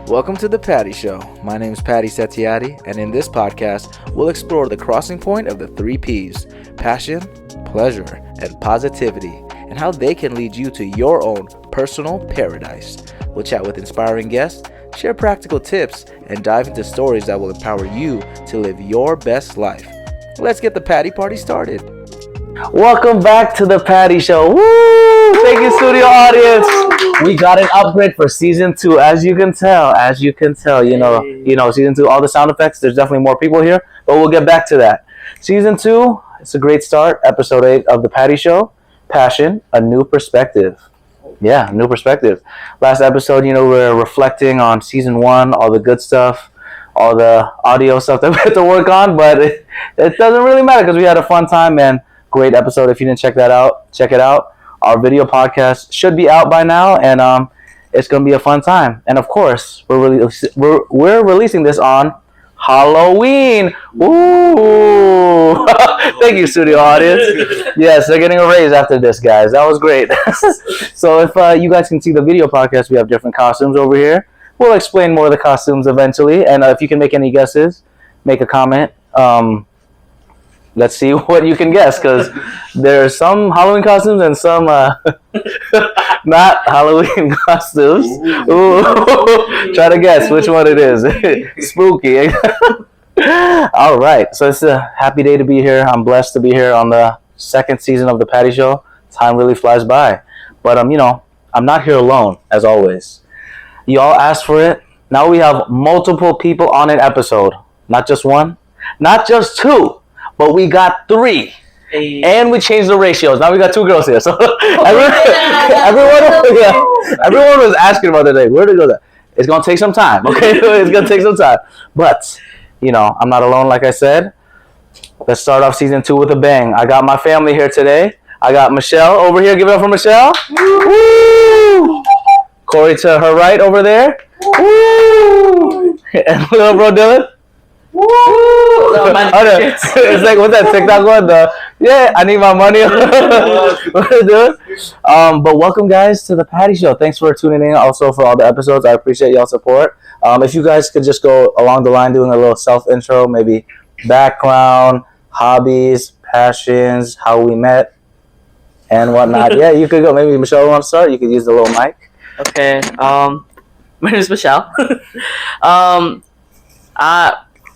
Welcome to The Patty Show. My name is Patty Setiatti, and in this podcast, we'll explore the crossing point of the 3 P's: passion, pleasure, and positivity, and how they can lead you to your own personal paradise. We'll chat with inspiring guests, share practical tips, and dive into stories that will empower you to live your best life. Let's get the Patty Party started. Welcome back to The Patty Show. Woo! Thank you, studio audience. We got an upgrade for season 2, as you can tell. You know, season 2, all the sound effects. There's definitely more people here, but we'll get back to that. Season 2, it's a great start. Episode 8 of The Patty Show. Passion, a new perspective. Yeah, new perspective. Last episode, we're reflecting on season 1, all the good stuff, all the audio stuff that we had to work on, but it doesn't really matter because we had a fun time, man. Great episode. If you didn't check that out, check it out. Our video podcast should be out by now, and it's going to be a fun time. And of course, we're releasing this on Halloween. Ooh! Thank you, studio audience. Yes, they're getting a raise after this, guys. That was great. So if you guys can see the video podcast, we have different costumes over here. We'll explain more of the costumes eventually, and if you can make any guesses, make a comment. Let's see what you can guess, because there's some Halloween costumes and some not Halloween costumes. Ooh. Try to guess which one it is. Spooky. All right. So it's a happy day to be here. I'm blessed to be here on the 2nd season of The Patty Show. Time really flies by. But, I'm not here alone, as always. You all asked for it. Now we have multiple people on an episode. Not just one, not just 2. But we got 3. Hey. And we changed the ratios. Now we got 2 girls here. So everyone was asking about today. Where to go there? It's going to take some time, okay? It's going to take some time. But, I'm not alone, like I said. Let's start off season 2 with a bang. I got my family here today. I got Michelle over here. Give it up for Michelle. Woo! Corey to her right over there. Woo! And little bro Dylan. Woo! It's like, what's that TikTok one? I need my money. But welcome, guys, to The Patty Show. Thanks for tuning in also for all the episodes. I appreciate y'all's support. If you guys could just go along the line doing a little self-intro, maybe background, hobbies, passions, how we met, and whatnot. Yeah, you could go. Maybe Michelle wants to start. You could use the little mic. Okay. My name is Michelle.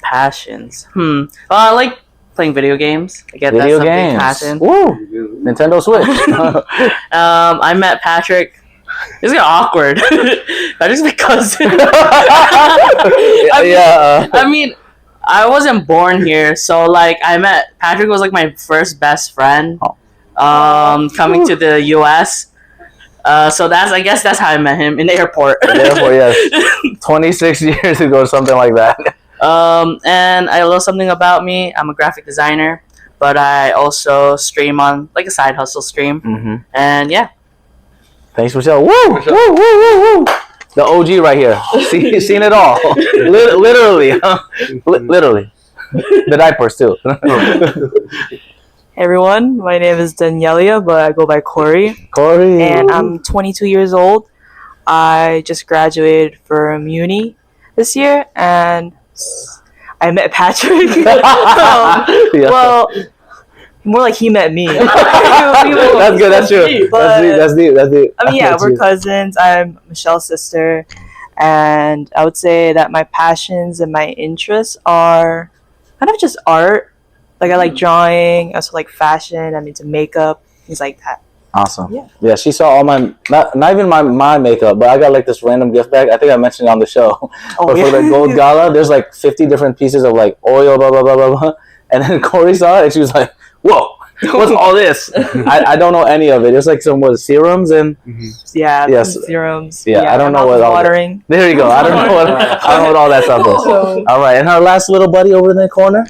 Passions. Well, I like playing video games. I get video that's games. Passion. Woo! Nintendo Switch. I met Patrick. It's kind of awkward. Patrick's my cousin. I mean, I wasn't born here, so I met Patrick was my first best friend. Coming to the U.S. So I guess that's how I met him in the airport. Yes. 26 years ago, something like that. And I love something about me. I'm a graphic designer, but I also stream on a side hustle stream. Mm-hmm. And yeah. Thanks, Michelle. Woo! Michelle. Woo! Woo! Woo! Woo! The OG right here. Seen it all. Literally. Literally. The diapers too. Hey everyone, my name is Danielia, but I go by Corey. And I'm 22 years old. I just graduated from uni this year, and I met Patrick. Well, more like he met me. That's good. That's true. That's deep. I mean, yeah, we're cousins. I'm Michelle's sister, and I would say that my passions and my interests are kind of just art. I like drawing. I also like fashion. I'm into makeup, things like that. Awesome. Yeah, she saw all my, not even my makeup, but I got this random gift bag. I think I mentioned it on the show. But for the Gold Gala, there's 50 different pieces of oil, blah, blah, blah, blah, blah. And then Corey saw it and she was like, whoa, what's all this? I don't know any of it. It's some serums and... Mm-hmm. Yeah, serums. Yeah, I don't know what all watering. There you go. I don't know what all that stuff is. All right, and our last little buddy over in the corner.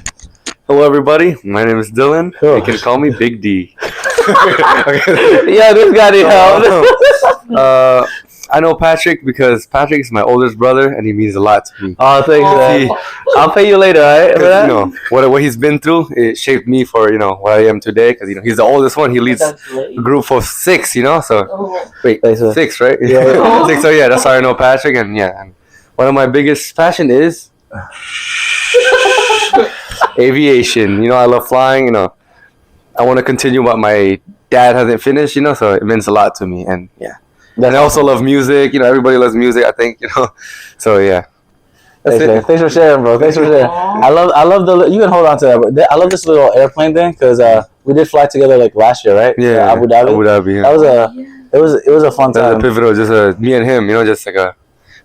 Hello, everybody. My name is Dylan. Cool. You can call me Big D. Yeah, this guy need help. I know Patrick because Patrick is my oldest brother, and he means a lot to me. Oh, thanks, man. I'll pay you later, all right? What he's been through, it shaped me for what I am today. Because he's the oldest one. He leads a group of 6. So wait, 6, right? Yeah. 6. So yeah, that's how I know Patrick, and one of my biggest passion is aviation. I love flying. I want to continue what my dad hasn't finished. So it means a lot to me. And yeah, and I also love music. Everybody loves music. I think. So yeah. Thanks for sharing, bro. Thanks for sharing. I love the. You can hold on to that. But I love this little airplane thing because we did fly together like last year, right? Yeah, Abu Dhabi. Yeah. That was it was a fun time. That was a pivotal. Just me and him. Just like a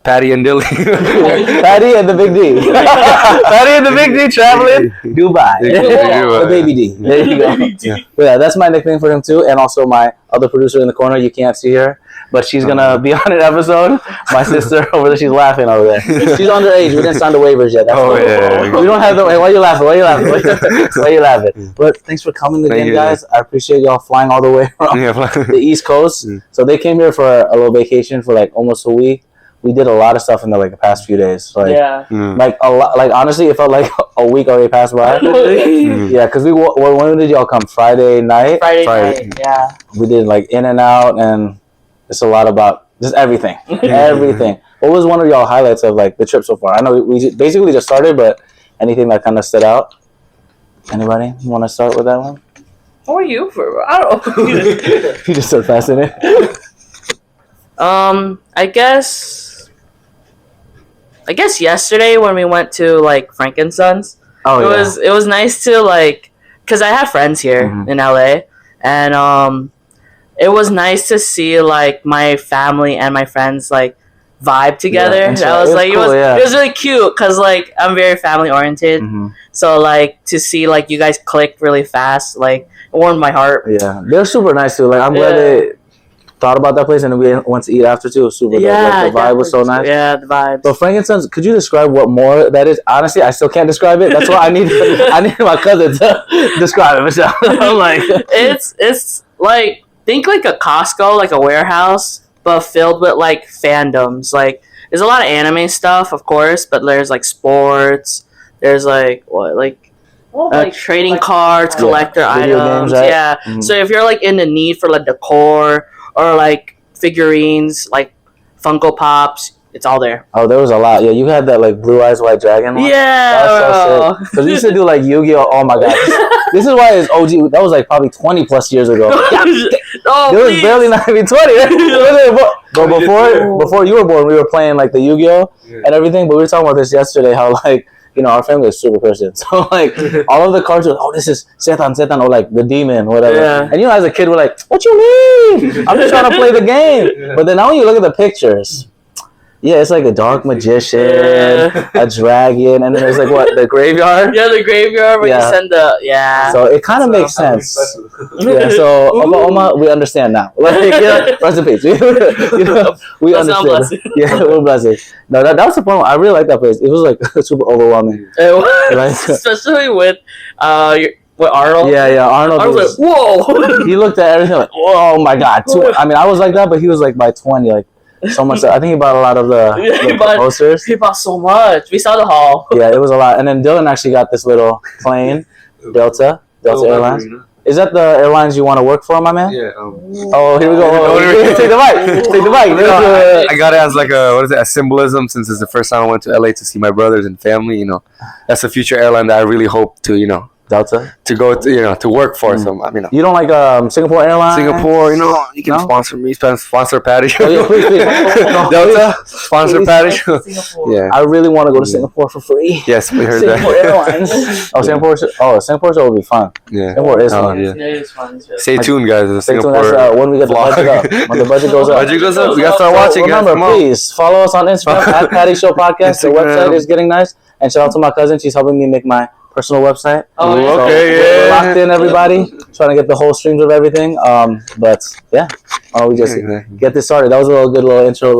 Patty and Dilly. Patty and the Big D. Patty and the Big D traveling Dubai. The Baby D. There you go. Yeah, that's my nickname for him too, and also my other producer in the corner. You can't see her, but she's gonna be on an episode. My sister over there, she's laughing over there. She's underage. We didn't sign the waivers yet. That's we don't have the. Why are you laughing? Why are you laughing? But thanks for coming again, guys. I appreciate y'all flying all the way from the East Coast. So they came here for a little vacation for like almost a week. We did a lot of stuff in the past few days. Like a lot. Like honestly, it felt like a week already passed by. Yeah, because when did y'all come? Friday night. Friday night. Yeah. We did like in and out, and it's a lot about just everything. Everything. What was one of y'all highlights of like the trip so far? I know we basically just started, but anything that kind of stood out? Anybody want to start with that one? Who are you for? I don't know. You just start fascinated. I guess yesterday when we went to like Frankensons, it was nice to like, cause I have friends here in LA, and it was nice to see like my family and my friends like vibe together. It was really cute cause like I'm very family oriented, so like to see like you guys click really fast, like it warmed my heart. Yeah, they're super nice too. Like I'm glad they thought about that place, and we went to eat after too. It was super. Like, the vibe was so nice. Yeah, the vibe. But Frankensons, could you describe what more that is? Honestly, I still can't describe it. That's why I need my cousin to describe it. Michelle. I'm like, it's like think like a Costco, like a warehouse, but filled with like fandoms. Like there's a lot of anime stuff, of course, but there's like sports. There's like trading cards, collector items. Games, right? Yeah. So if you're like in the need for like decor or like figurines, like Funko Pops, it's all there. Oh, there was a lot. Yeah, you had that like Blue Eyes White Dragon one. Yeah. That was so sick. Because we used to do like Yu-Gi-Oh! Oh my god. This is why it's OG. That was like probably 20 plus years ago. It was barely not even 20. But before you were born, we were playing like the Yu-Gi-Oh! And everything. But we were talking about this yesterday, how like, our family is super Christian. So, like, all of the cards were, this is Satan, or, like, the demon, whatever. Yeah. And, as a kid, we're like, what you mean? I'm just trying to play the game. But then now when you look at the pictures, it's like a dark magician, a dragon, and then there's, like, what, the graveyard? Yeah, the graveyard where you send So, it kind of makes sense. So, Oma, we understand now. Like, rest in peace. We understand. Yeah, we're blessed. No, that was the point. I really like that place. It was, like, super overwhelming. It was, especially with Arnold. Yeah, Arnold. I was like, whoa. He looked at everything like, oh, my God. I mean, I was like that, but he was, like, by 20, like, so much. I think he bought a lot of the posters. He bought so much. We saw the haul. Yeah, it was a lot. And then Dylan actually got this little plane, Delta Airlines. Is that the airlines you want to work for, my man? Yeah. Oh, here we go. Take the mic. I got it as like a symbolism, since it's the first time I went to LA to see my brothers and family. That's a future airline that I really hope to, Delta, to go to to work for. So I mean, you don't like Singapore Airlines? Singapore, you can sponsor me, sponsor Patty. Oh, yeah, please. Delta, sponsor Patty. Yeah, I really want to go to Singapore for free. Yes, we heard Singapore Airlines. Singapore show will be fun. Yeah, Singapore is fun. Yeah, it is fun. Stay tuned, guys. Stay tuned. That's, when we get the budget up. When the budget goes up. We gotta start watching. Remember, please follow us on Instagram at Patty Show Podcast. The website is getting nice, and shout out to my cousin. She's helping me make my personal website. Oh, we're locked in, everybody. Trying to get the whole streams of everything. But yeah, we just get this started. That was a good little intro,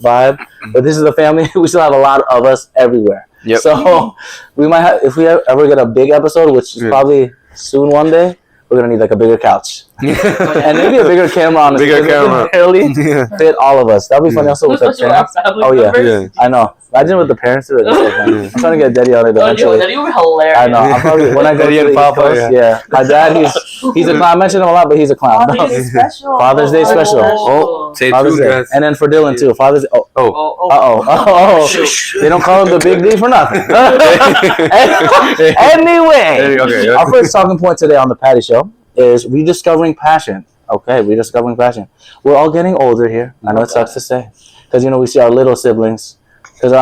vibe. But this is the family. We still have a lot of us everywhere. Yep. So we might have, if we ever get a big episode, which is probably soon one day, we're gonna need like a bigger couch and maybe a bigger camera on. Bigger camera. Barely fit all of us. That'd be funny. Also with the camera. Oh yeah, I know. Imagine with the parents do it. I'm trying to get Daddy on it eventually. Daddy would be hilarious. I know. I'm probably when I go to the East Coast, yeah. My dad, he's a clown. I mentioned him a lot, but he's a clown. Father's Day special. Father's Day special. Oh, say Father's true, Day. guys. And then for Dylan too. Father's Day. They don't call him the big D for nothing. Anyway, our first talking point today on the Patty Show is rediscovering passion. Okay, rediscovering passion. We're all getting older here. I know it sucks to say, because we see our little siblings. Because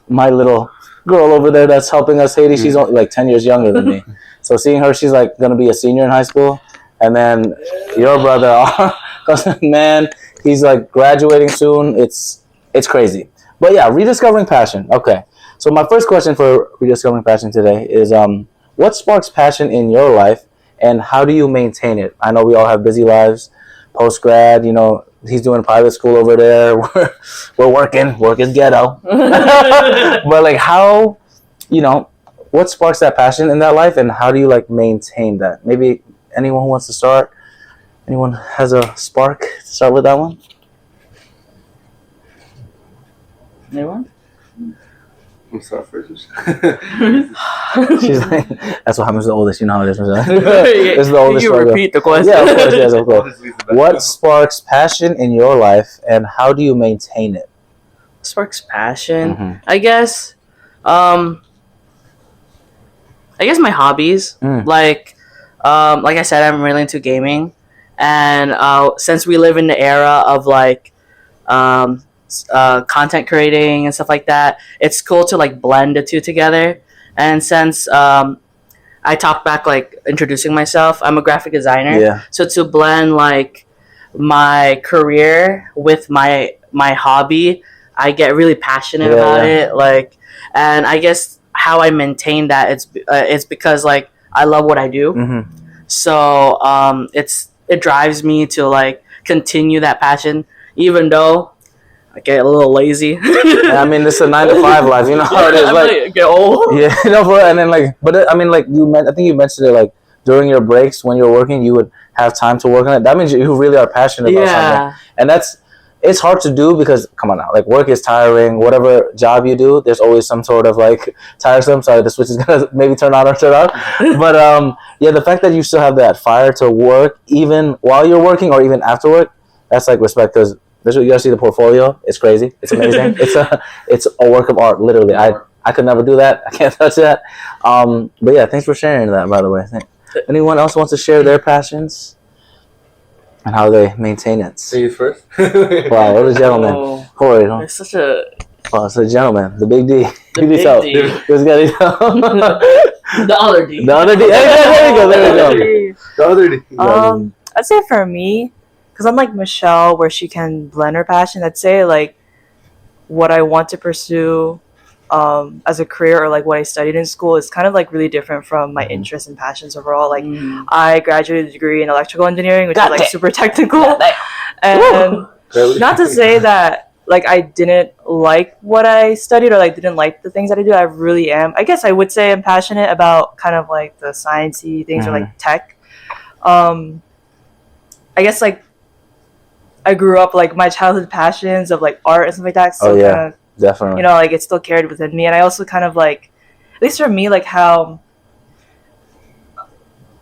my little girl over there that's helping us, Haiti, she's only like 10 years younger than me. So seeing her, she's like gonna be a senior in high school, and then your brother, man, he's like graduating soon. It's crazy. But yeah, rediscovering passion. Okay, so my first question for rediscovering passion today is what sparks passion in your life, and how do you maintain it? I know we all have busy lives, post grad. He's doing private school over there. We're working. Work is ghetto. But like, how, what sparks that passion in that life, and how do you like maintain that? Maybe anyone who wants to start. Anyone has a spark to start with that one? Anyone? I'm sorry first. She's like, that's what happens to the oldest. You know how it is. This is the oldest. You repeat the question. Yeah, of course. Yes, of course. What sparks passion in your life, and how do you maintain it? Sparks passion. Mhm. I guess my hobbies. Like I said, I'm really into gaming, and since we live in the era of like content creating and stuff like that, it's cool to like blend the two together. And since I talk back like introducing myself, I'm a graphic designer. Yeah. So to blend like my career with my hobby, I get really passionate about it. Like, and I guess how I maintain that it's because like I love what I do. Mm-hmm. So it drives me to like continue that passion, even though I get a little lazy. I mean, it's a 9 to 5 life. You know how it is. Like get old. Yeah, and then like, but I mean, like I think you mentioned it. Like during your breaks when you're working, you would have time to work on it. That means you really are passionate about something, and it's hard to do because come on now, like work is tiring. Whatever job you do, there's always some sort of like tiresome. Sorry, the switch is gonna maybe turn on or turn off. But yeah, the fact that you still have that fire to work even while you're working or even after work, that's like respect. Because you gotta see the portfolio. It's crazy. It's amazing. It's a work of art. Literally, I could never do that. I can't touch that. But yeah, thanks for sharing that. By the way, anyone else wants to share their passions and how they maintain it? Say you first. Wow, what a gentleman. Corey, huh? It's such a It's a gentleman. The big D. The big D. The other D. The other D. There we go. The other D. I'd say for me, because I'm like Michelle, where she can blend her passion. I'd say like what I want to pursue as a career or like what I studied in school is kind of like really different from my interests and passions overall. Like I graduated a degree in electrical engineering, which is like super technical. And not to say that like I didn't like what I studied or like didn't like the things that I do. I really am. I guess I would say I'm passionate about kind of like the sciencey things or like tech. I guess like I grew up like my childhood passions of like art and stuff like that. So kind of, definitely. Like it's still carried within me, and I also kind of like, at least for me, like how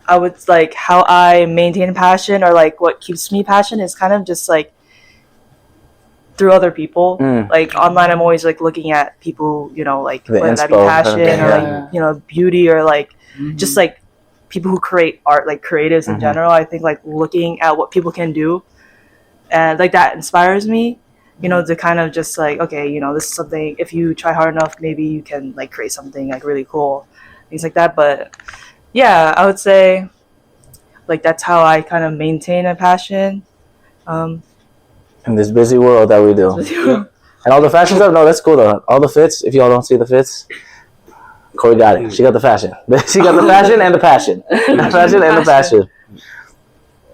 I would like how I maintain passion or like what keeps me passionate is kind of just like through other people. Like online, I'm always like looking at people, like the whether that be passion or like beauty or like just like people who create art, like creatives in general. I think like looking at what people can do, and like that inspires me. To kind of just like, okay, this is something, if you try hard enough, maybe you can like create something like really cool, things like that. But yeah, I would say like that's how I kind of maintain a passion. In this busy world that we do. And all the fashion stuff, no, that's cool though. All the fits, if y'all don't see the fits, Corey got it. She got the fashion. She got the fashion and the passion. The fashion and the passion.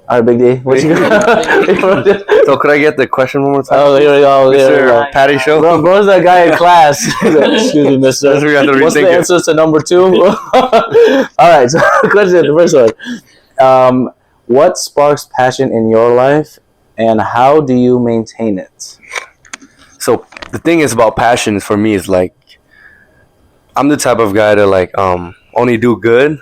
All right, Big D. What you got? So could I get the question one more time? Oh, here we go. Mr. Patty Show. Bro's that guy in class. Excuse me, mister. What's the answers to number 2? All right, so question, the first one. What sparks passion in your life, and how do you maintain it? So the thing is about passion for me is like I'm the type of guy to like only do good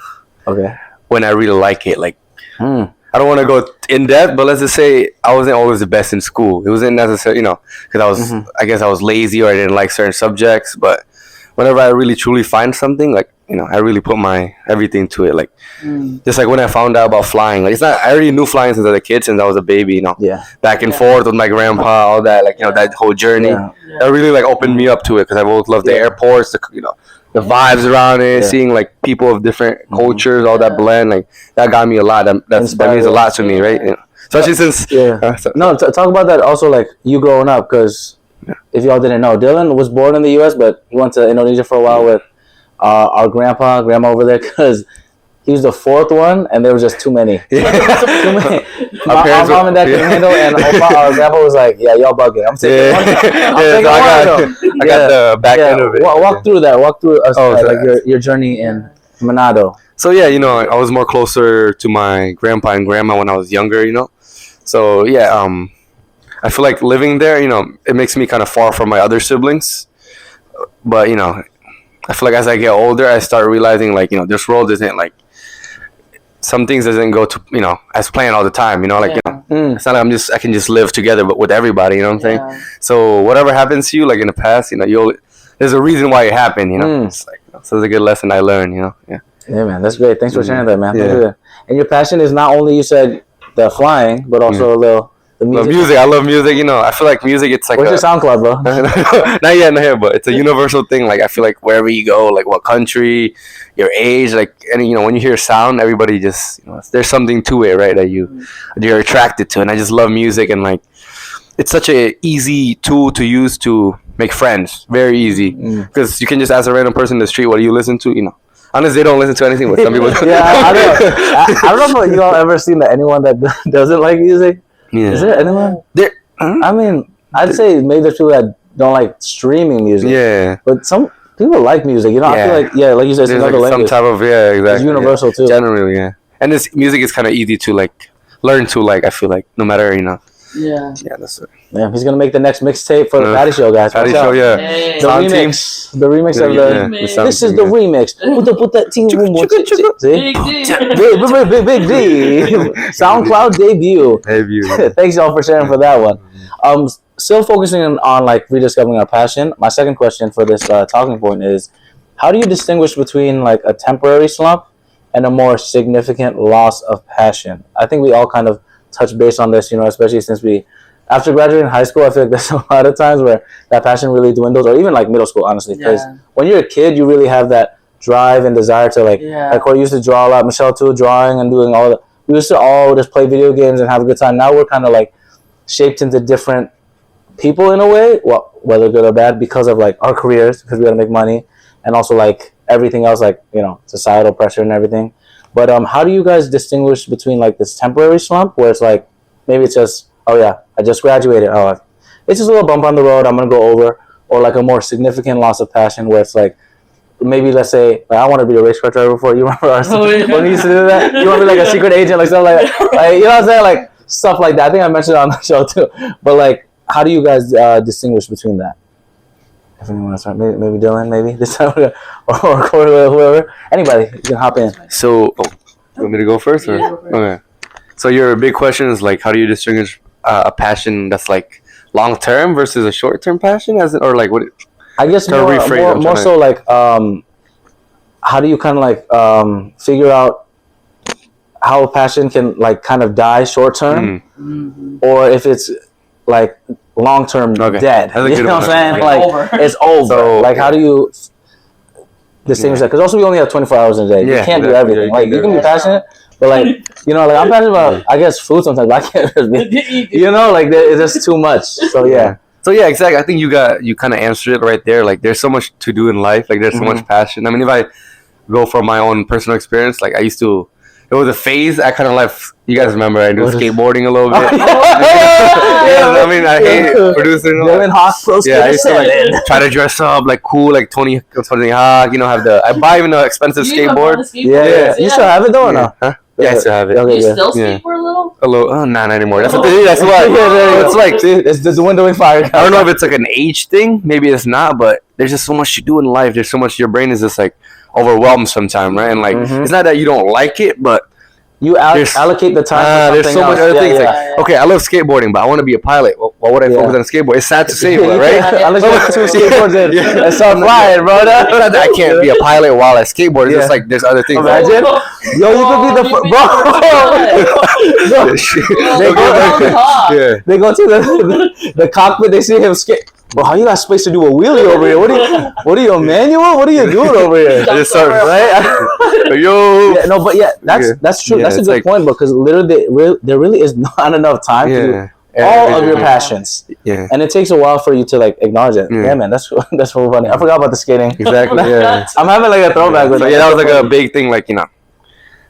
when I really like it. Like I don't want to go in depth, but let's just say I wasn't always the best in school. It wasn't necessary, because I was I guess I was lazy or I didn't like certain subjects. But whenever I really truly find something, like I really put my everything to it. Like just like when I found out about flying, like I already knew flying since I was a kid, since I was a baby. Back and forth with my grandpa, all that. Like that whole journey, that really like opened me up to it because I've always loved the airports. The vibes around it, seeing like people of different cultures, all that blend, like that got me a lot. That means a lot to me, right? Especially since talk about that also, like you growing up, because if y'all didn't know, Dylan was born in the U.S., but he went to Indonesia for a while with our grandma over there, because he was the fourth one, and there was just too many. Too many. Our mom and dad couldn't handle it, and our grandpa was like, "Yeah, y'all bugging. I'm taking one. I got the back end of it. Walk through that. Walk through like your journey in Manado. So I was more closer to my grandpa and grandma when I was younger. So I feel like living there, it makes me kind of far from my other siblings. But I feel like as I get older, I start realizing like this world isn't like. Some things doesn't go to as planned all the time. It's not like I can just live together, but with everybody. You know what I'm saying? So whatever happens to you, like in the past, there's a reason why it happened. It's like so it's a good lesson I learned. Yeah, man, that's great. Thanks for sharing that, man. Yeah. And your passion is not only, you said, the flying, but also a little. The music. I love music. I feel like music. It's like where's your SoundCloud, bro? not yet, but it's a universal thing. Like I feel like wherever you go, like what country, your age, like any when you hear sound, everybody just there's something to it, right? That you're attracted to, and I just love music, and like it's such a easy tool to use to make friends. Very easy because you can just ask a random person in the street, what do you listen to? Unless they don't listen to anything, but some people do. I don't know if you all ever seen anyone that doesn't like music. Yeah. Is there anyone? I mean, I'd say maybe there's people that don't like streaming music. Yeah. But some people like music. I feel like, like you said, it's another language. Some type of, exactly. It's universal too. Generally, yeah. And this music is kind of easy to like learn to, like, I feel like, no matter, Yeah. Yeah, that's it. Yeah, he's gonna make the next mixtape for the Patty Show, guys. Patty Show, yeah. Hey. The remix. The remix of the. This is the remix. Put that team room. See? Big D. SoundCloud debut. Thanks y'all for sharing for that one. Still focusing on like rediscovering our passion. My second question for this talking point is, how do you distinguish between like a temporary slump and a more significant loss of passion? I think we all kind of touch base on this, especially since after graduating high school, I feel like there's a lot of times where that passion really dwindles, or even like middle school, honestly, because when you're a kid, you really have that drive and desire to like Corey used to draw a lot, Michelle too, drawing and doing all that. We used to all just play video games and have a good time. Now we're kind of like shaped into different people in a way, well, whether good or bad, because of like our careers, because we got to make money, and also like everything else, like societal pressure and everything. But how do you guys distinguish between like this temporary slump where it's like maybe it's just, oh yeah, I just graduated, it's just a little bump on the road, I'm gonna go over, or like a more significant loss of passion where it's like maybe let's say like, I want to be a race car driver before. You remember when we used to do that? You want to be like a secret agent, like something like that, like you know what I'm saying, like stuff like that. I think I mentioned it on the show too. But like, how do you guys distinguish between that? If anyone wants to start, maybe Dylan, maybe this time, or Corey, whoever, anybody, you can hop in. So, you want me to go first? Or? Okay. So your big question is like, how do you distinguish a passion that's like long term versus a short term passion, or like what? I guess more so like, how do you kind of like figure out how a passion can like kind of die short term, or if it's like long term dead? You know what I'm saying? Like it's over. So, like how do you distinguish that? Because also we only have 24 hours in a day. You can't do everything. Like you can be passionate, but like like I'm passionate about I guess food sometimes, but I can't just be, like it's just too much. So yeah. So yeah, exactly. I think you kind of answered it right there. Like there's so much to do in life. Like there's so much passion. I mean, if I go from my own personal experience, like it was a phase I kind of left. You guys remember I do skateboarding a little bit. I mean, I hate producing. I used to like try to dress up like cool, like Tony Hawk. I buy even an expensive skateboard. Yeah. You still have it though or no? Huh? Yeah, I still have it. You still skateboard a little? little? A little, not anymore. That's what they do. That's what. It's like, it's the dwindling fire. I don't know if it's like an age thing. Maybe it's not, but there's just so much to do in life. There's so much. Your brain is just like overwhelmed sometimes, right? And like, it's not that you don't like it, but you allocate the time. There's so much other things. Yeah. Like, okay, I love skateboarding, but I want to be a pilot. Well, why would I focus on skateboard? It's sad to say, but right? Unless you have 2 skateboards in and start flying, bro. Not that I can't be a pilot while I skateboard. It's just like there's other things. Imagine, yo, you could be the bro. They go to the cockpit. They see him skate. Bro, how you got space to do a wheelie over here? What are you, a manual? What are you doing over here? I just start, right? Yo. Yeah, no, but that's true. That's a good point, because literally there really is not enough time to do all of your passions. Yeah. And it takes a while for you to like acknowledge it. Yeah, man, that's so funny. I forgot about the skating. Exactly. Yeah. I'm having like a throwback with that. Yeah, that was like a big thing. Like,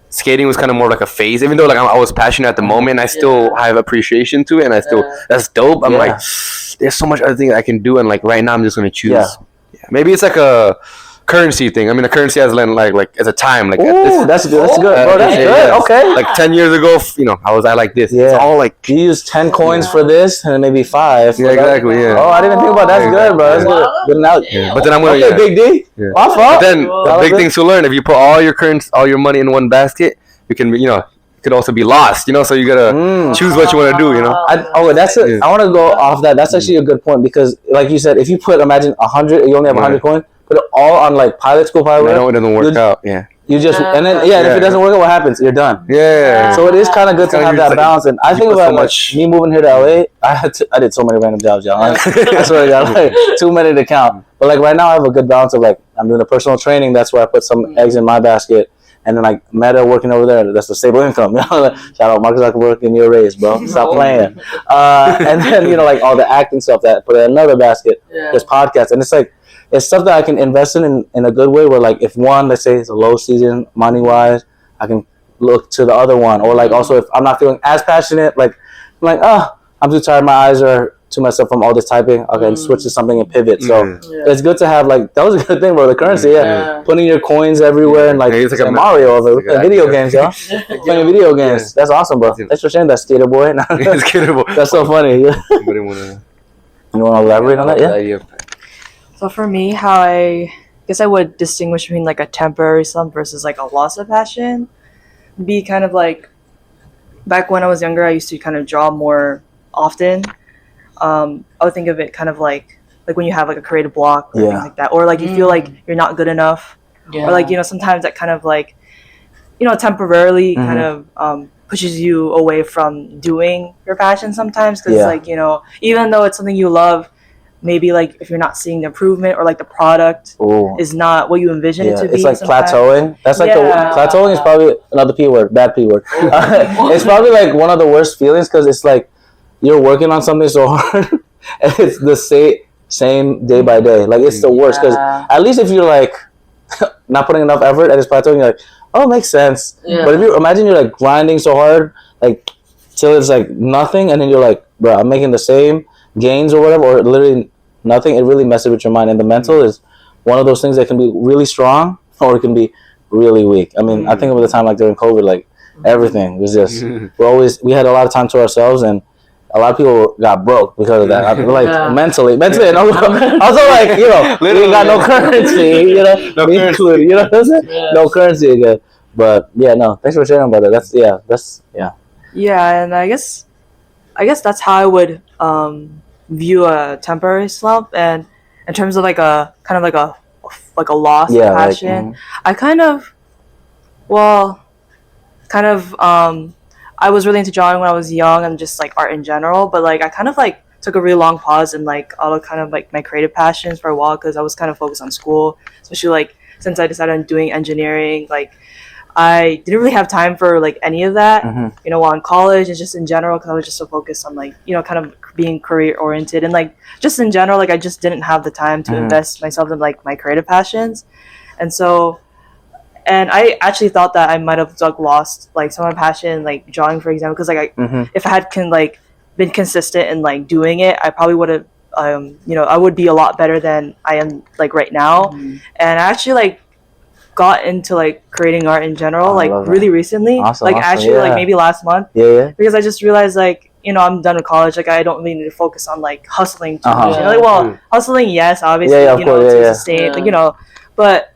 skating was kind of more like a phase. Even though like I was passionate at the moment, I still have appreciation to it, and I still that's dope. I'm like, there's so much other things I can do, and like right now I'm just gonna choose. Yeah. Maybe it's like a currency thing. I mean, the currency has like as a time. Like, that's good. That's good, bro. That's good. Okay. Like 10 years ago, I like this. Yeah. It's all like you use 10 coins for this, and maybe 5. Yeah, exactly. Yeah. Oh, I didn't even think about that. That's good, bro. That's good. Good now. Yeah. But then I'm gonna Big D. Yeah. My fault. But then the big things to learn: if you put all your money in one basket, you can could also be lost, so you gotta choose what you want to do, That's it. I want to go off that. That's actually a good point, because like you said, if you imagine 100, you only have 100 coins, put it all on like pilot school, I know it doesn't work out. Yeah. You just and then if it doesn't work out, what happens? You're done. Yeah. So it is kind of good to have that balance. And I think about me moving here to LA. I did so many random jobs, y'all. I swear to God, like, too many to count. But like right now, I have a good balance of like I'm doing a personal training. That's where I put some eggs in my basket. And then like Meta working over there, that's the stable income. Shout out Mark Zuckerberg, give me a raise, bro. Stop playing. And then like all the acting stuff that I put in another basket. There's podcasts, and it's like it's stuff that I can invest in a good way. Where like if one, let's say it's a low season money wise, I can look to the other one. Or like also if I'm not feeling as passionate, like I'm like I'm too tired, my eyes are to myself from all this typing. Okay, switch to something and pivot. So it's good to have like that was a good thing, bro. The currency, putting your coins everywhere and like, it's like Mario over video games, y'all. Playing video games. That's awesome, bro. Thanks for sharing that, skater boy. That's so funny. You want to elaborate on that? Yeah. So for me, how I guess I would distinguish between like a temporary slump versus like a loss of passion, be kind of like back when I was younger, I used to kind of draw more often. I would think of it kind of like when you have like a creative block or things like that, or like you feel like you're not good enough, or like sometimes that kind of like temporarily kind of pushes you away from doing your passion sometimes, because like even though it's something you love, maybe like if you're not seeing the improvement or like the product is not what you envision it to be. It's like sometimes. Plateauing. That's like plateauing is probably another P word, bad P word. It's probably like one of the worst feelings, because it's like you're working on something so hard and it's the same day by day. Like it's the worst, because at least if you're like not putting enough effort at this plateau, you're like, oh, it makes sense. But if you imagine you're like grinding so hard, like till it's like nothing, and then you're like, bro, I'm making the same gains or whatever, or literally nothing, it really messes with your mind. And the mental is one of those things that can be really strong or it can be really weak. I mean, I think of the time like during COVID, like everything was just we had a lot of time to ourselves, and a lot of people got broke because of that. I feel like mentally, and also like we ain't got no currency, no me included, what I'm saying? No currency again. But thanks for sharing about it. Yeah, and I guess that's how I would view a temporary slump. And in terms of like a kind of like a loss of passion, I I was really into drawing when I was young, and just like art in general, but like I kind of like took a really long pause in like all the kind of like my creative passions for a while, because I was kind of focused on school, especially like since I decided on doing engineering. Like I didn't really have time for like any of that, while in college and just in general, because I was just so focused on like kind of being career oriented, and like just in general, like I just didn't have the time to invest myself in like my creative passions. And I actually thought that I might have lost like some of my passion, like drawing, for example, because like if I had been consistent in like doing it, I probably would have I would be a lot better than I am like right now. And I actually got into like creating art in general, like love that. really recently. Awesome, like awesome, actually, yeah. like maybe last month. Yeah. Because I just realized like, you know, I'm done with college. Like I don't really need to focus on like hustling too Uh-huh. much. You know? Like, well, hustling, yes, obviously, Yeah, of you know, course, to yeah. sustain, like, you know, but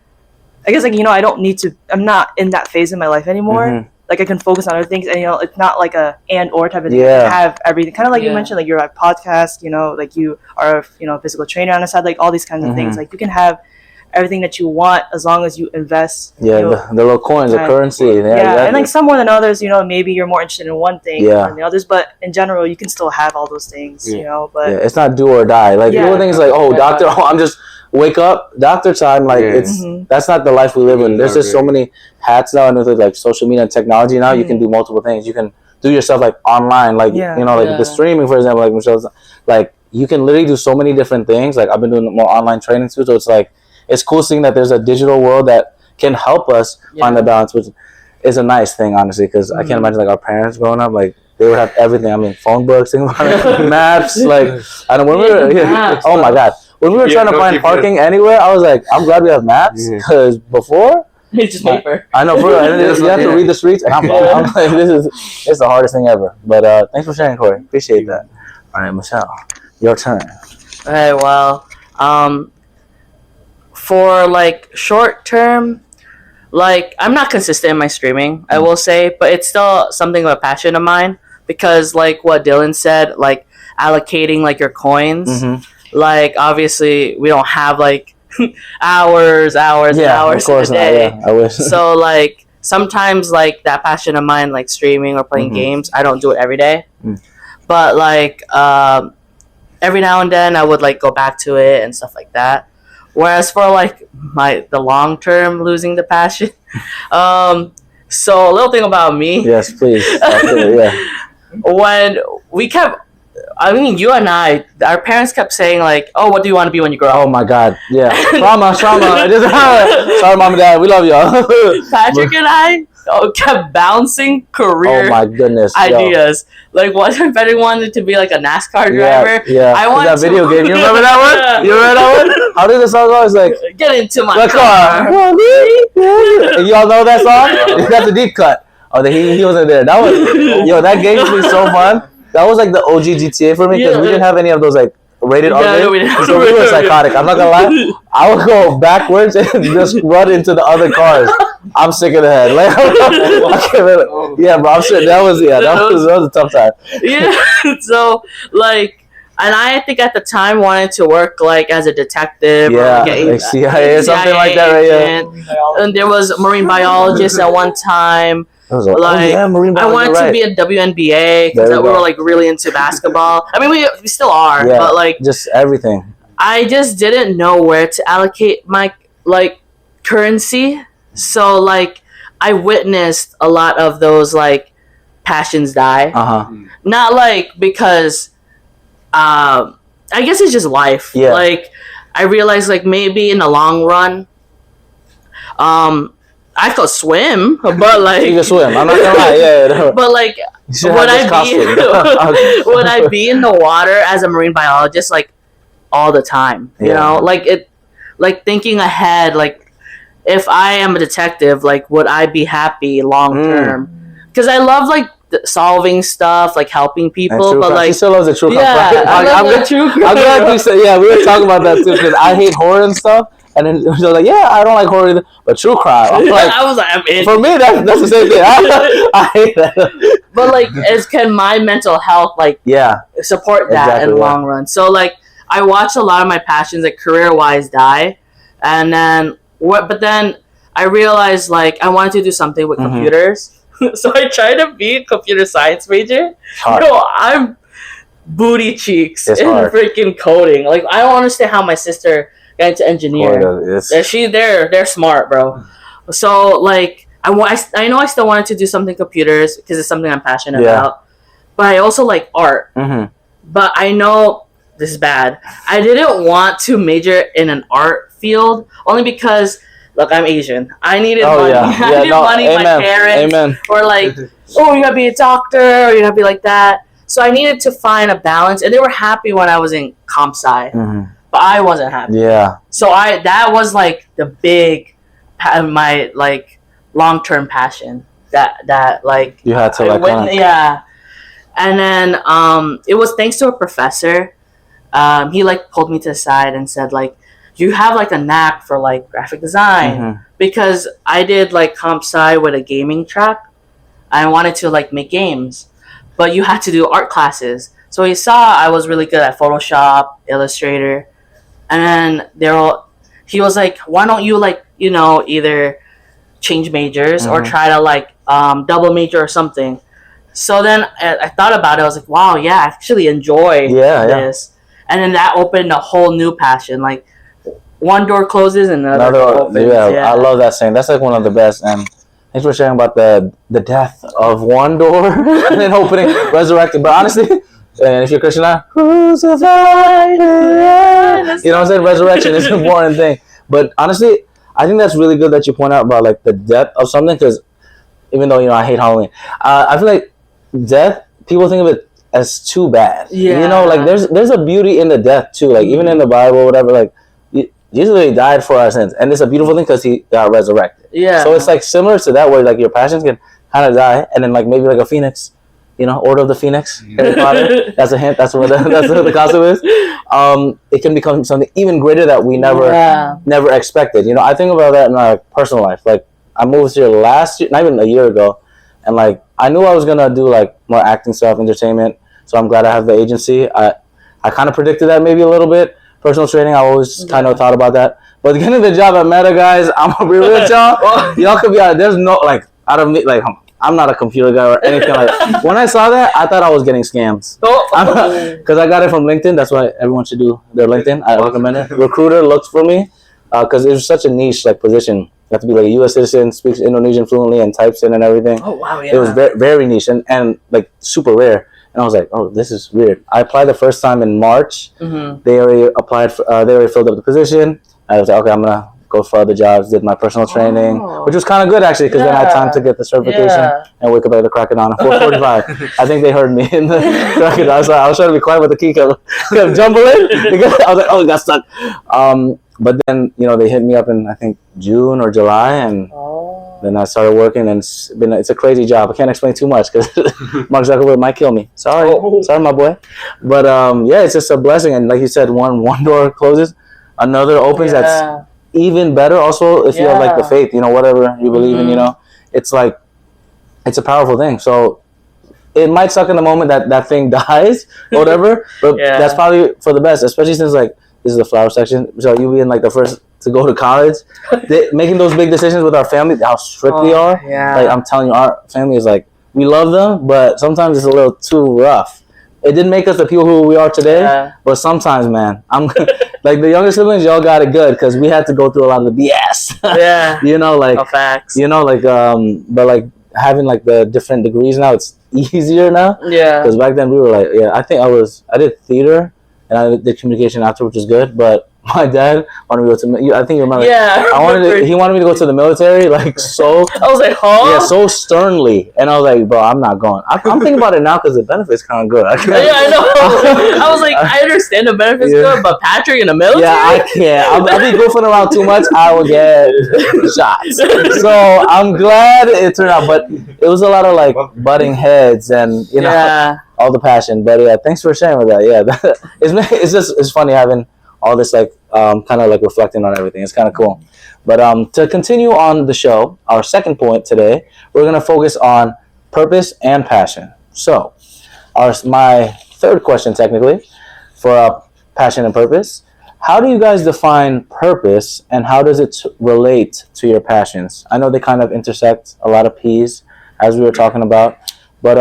I guess like, you know, I don't need to. I'm not in that phase in my life anymore. Mhm. Like I can focus on other things, and you know, it's not like a and or type of thing. Yeah. I have everything, kind of like you Yeah. mentioned, like you're a podcast. You know, like you are, you know, a physical trainer on the side, like all these kinds of things. Mhm. Like you can have everything that you want as long as you invest. Yeah, you know, the little coins, the time. currency. Yeah, yeah, exactly. and like some more than others, you know, maybe you're more interested in one thing Yeah. than the others, but in general, you can still have all those things, you know. But yeah, it's not do or die. Like Yeah. people think it's like, oh, doctor, oh, I'm just wake up, doctor time. Like it's Mhm. that's not the life we live in. There's just so Okay. many hats now, and with like social media and technology now, you can do multiple things. You can do your stuff like online, like Yeah. you know, like Yeah. the streaming, for example, like Michelle's, like you can literally do so many different things. Like I've been doing more online training too, so it's like it's cool seeing that there's a digital world that can help us find the balance, which is a nice thing, honestly, because I can't imagine like our parents growing up, like they would have everything. I mean, phone books, think about it, maps, like I don't. When we were, Maps, oh my god, when we were Yeah, trying to no find GPS. parking anywhere, I was like, I'm glad we have maps because before. It's just paper. I know, bro. And you have to read the streets, and I'm like, it's the hardest thing ever. But thanks for sharing, Corey. Appreciate that. All right, Michelle, your turn. Okay, well, for like short term, like I'm not consistent in my streaming, I will say, but it's still something of a passion of mine because like what Dylan said, like allocating like your coins, like obviously we don't have like hours and hours of course in a day. not. Yeah, I wish. So like sometimes like that passion of mine, like streaming or playing games, I don't do it every day, but like every now and then I would like go back to it and stuff like that. Whereas for like the long term losing the passion, so a little thing about me. Yes, please. Yeah. When we kept, I mean, you and I, our parents kept saying like, "Oh, what do you want to be when you grow up?" Oh my God. Yeah. Trauma. Sorry, mom and dad. We love y'all. Patrick and I kept bouncing career Oh my goodness. Yo. ideas. Like, what if Patrick wanted to be like a NASCAR driver? Yeah. I want that to- video game. You remember that one? You remember that one? How did the song go? It's like Get into my the car. And you all know that song? That's a deep cut. Oh, he wasn't there. That was that game used to be so fun. That was like the OG GTA for me because we didn't have any of those like rated R Yeah, games. we didn't. So we were psychotic. I'm not gonna lie. I would go backwards and just run into the other cars. I'm sick of the head. Like, I can't really, yeah, bro. I'm sure that was a tough time. Yeah. So like, and I think at the time wanted to work like as a detective. Yeah, or like like CIA or something like that, right? Yeah. And there was a marine biologist at one time. Like, marine I wanted biology, to be a WNBA because There you we were go. like really into basketball. I mean, we still are, Yeah, but like just everything. I just didn't know where to allocate my like currency. So like I witnessed a lot of those like passions die. Not like because I guess it's just life. Yeah. Like I realized like maybe in the long run I could swim, but like You can swim. I'm not gonna lie. Yeah. but like You should would have this costume. would I be in the water as a marine biologist like all the time? You Yeah. know, like it, like thinking ahead. Like if I am a detective, like would I be happy long term? Because I love like solving stuff, like helping people. But like she still loves the true crime. yeah, I love the true crime. I'm glad you said. Yeah, we were talking about that too because I hate horror and stuff. And then they're like, yeah, I don't like horror either, but true crime. I'm like, I was like, I'm in. for me, that's the same thing. I hate that. But like, can my mental health like Yeah. support that Exactly, in the yeah. long run? So like, I watched a lot of my passions like career wise die, and then but then I realized like I wanted to do something with computers, so I tried to be a computer science major. Hard. Yo, I'm booty cheeks It's in hard. freaking coding. Like I don't understand how my sister got into engineering. They're smart, bro. So like I know I still wanted to do something computers because it's something I'm passionate about, but I also like art. But I know this is bad. I didn't want to major in an art field only because look, I'm Asian. I needed money. I needed money. Amen. My parents Amen. were like, "Oh, you gotta be a doctor, or you gotta be like that." So I needed to find a balance, and they were happy when I was in comp sci, but I wasn't happy. Yeah. So that was like the big my like long-term passion that like You had to like kinda... yeah. And then it was thanks to a professor. He like pulled me to the side and said like, you have like a knack for like graphic design, because I did like comp sci with a gaming track. I wanted to like make games, but you had to do art classes. So he saw I was really good at Photoshop, Illustrator, and then he was like, why don't you like, either change majors or try to like double major or something. So then I thought about it. I was like, wow, yeah, I actually enjoy this. And then that opened a whole new passion. Like, one door closes and another door opens. Yeah, I love that saying. That's like one of the best. And thanks for sharing about the death of one door and then opening, resurrecting. But honestly, and if you're Christian now, crucified. You know what I'm saying? Resurrection is an important thing. But honestly, I think that's really good that you point out about like the death of something, because even though I hate Halloween, I feel like death, people think of it as too bad. Yeah. Like there's a beauty in the death too. Like even in the Bible, whatever. Like Jesus really died for our sins, and it's a beautiful thing because he got resurrected. Yeah. So it's like similar to that, where like your passions can kind of die, and then like maybe like a phoenix, Order of the Phoenix, Harry Potter. That's a hint. That's what the costume is. It can become something even greater that we never expected. I think about that in my personal life. Like I moved here last year, not even a year ago, and like I knew I was gonna do like more acting stuff, entertainment. So I'm glad I have the agency. I kind of predicted that maybe a little bit. Personal training, I always kind of thought about that. But getting the job at Meta, guys, I'm gonna be real with y'all. Y'all could be out. There's no like out of me like. I'm not a computer guy or anything like that. When I saw that, I thought I was getting scams. Because I got it from LinkedIn. That's why everyone should do their LinkedIn. I recommend it. Recruiter looks for me because it's such a niche like position. You have to be like a U.S. citizen, speaks Indonesian fluently, and types in and everything. Oh, wow, yeah. It was very, very niche and like super rare. And I was like, oh, this is weird. I applied the first time in March. They already applied. They already filled up the position. I was like, okay, I'm going to go for other jobs, did my personal training, which was kind of good actually, because then I had time to get the certification and wake up at the crack of dawn at 4:45. I think they heard me in the crack of dawn, so I was trying to be quiet, but the key kept jumbling because I was like, oh, it got stuck. But then they hit me up in I think June or July, and then I started working, and it's a crazy job. I can't explain too much because Mark Zuckerberg might kill me. Sorry, my boy. But it's just a blessing, and like you said, one door closes, another opens. That's even better. Also, if you have like the faith, whatever you believe in, it's like it's a powerful thing. So it might suck in the moment that thing dies or whatever, but that's probably for the best, especially since like this is the flower section, so you being like the first to go to college, making those big decisions with our family, how strict we are. Like I'm telling you, our family is like, we love them, but sometimes it's a little too rough. It didn't make us the people who we are today, but sometimes, man, I'm like the younger siblings, y'all got it good because we had to go through a lot of the BS. Like facts. But like having like the different degrees now, it's easier now. Yeah. Because back then we were like, I did theater and I did communication after, which is good, but my dad wanted me to go to. I think you remember. Yeah. He wanted me to go to the military, like so. I was like, huh? Yeah, so sternly, and I was like, bro, I'm not going. I'm thinking about it now because the benefits kind of good. I know. I was like, I understand the benefits good, but Patrick in the military. Yeah, I can't. I'll be goofing around too much. I will get shots. So I'm glad it turned out, but it was a lot of like butting heads and all the passion. But yeah, thanks for sharing with that. Yeah, it's funny having all this like kind of like reflecting on everything. It's kind of cool. But to continue on the show, our second point today, we're going to focus on purpose and passion. So my third question technically for passion and purpose, how do you guys define purpose and how does it relate to your passions? I know they kind of intersect a lot of P's as we were talking about. But,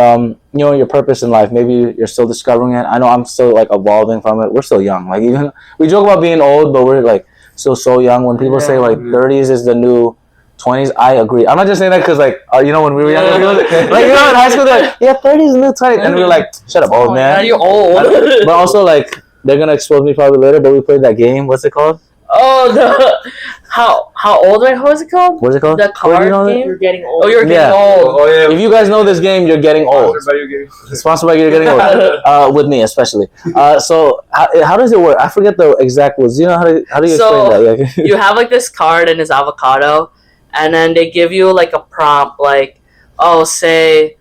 your purpose in life, maybe you're still discovering it. I know I'm still, like, evolving from it. We're still young. Like, even we joke about being old, but we're, like, still so young. When people say, like, 30s is the new 20s, I agree. I'm not just saying that because, like, when we were younger, like, in high school, they're like, 30s is the new 20s. And we were like, shut up, old man. You're old. But also, like, they're going to expose me probably later, but we played that game. What's it called? Oh, how old are you? What is it called? What is it called? The card game? You're getting old. Oh, you're getting old. Oh, yeah. If you guys know this game, you're getting old. Sponsored by You're Getting Old. With me, especially. So, how does it work? I forget the exact words. Do you know how do you explain that? You have, like, this card and this avocado, and then they give you like a prompt, like, oh, say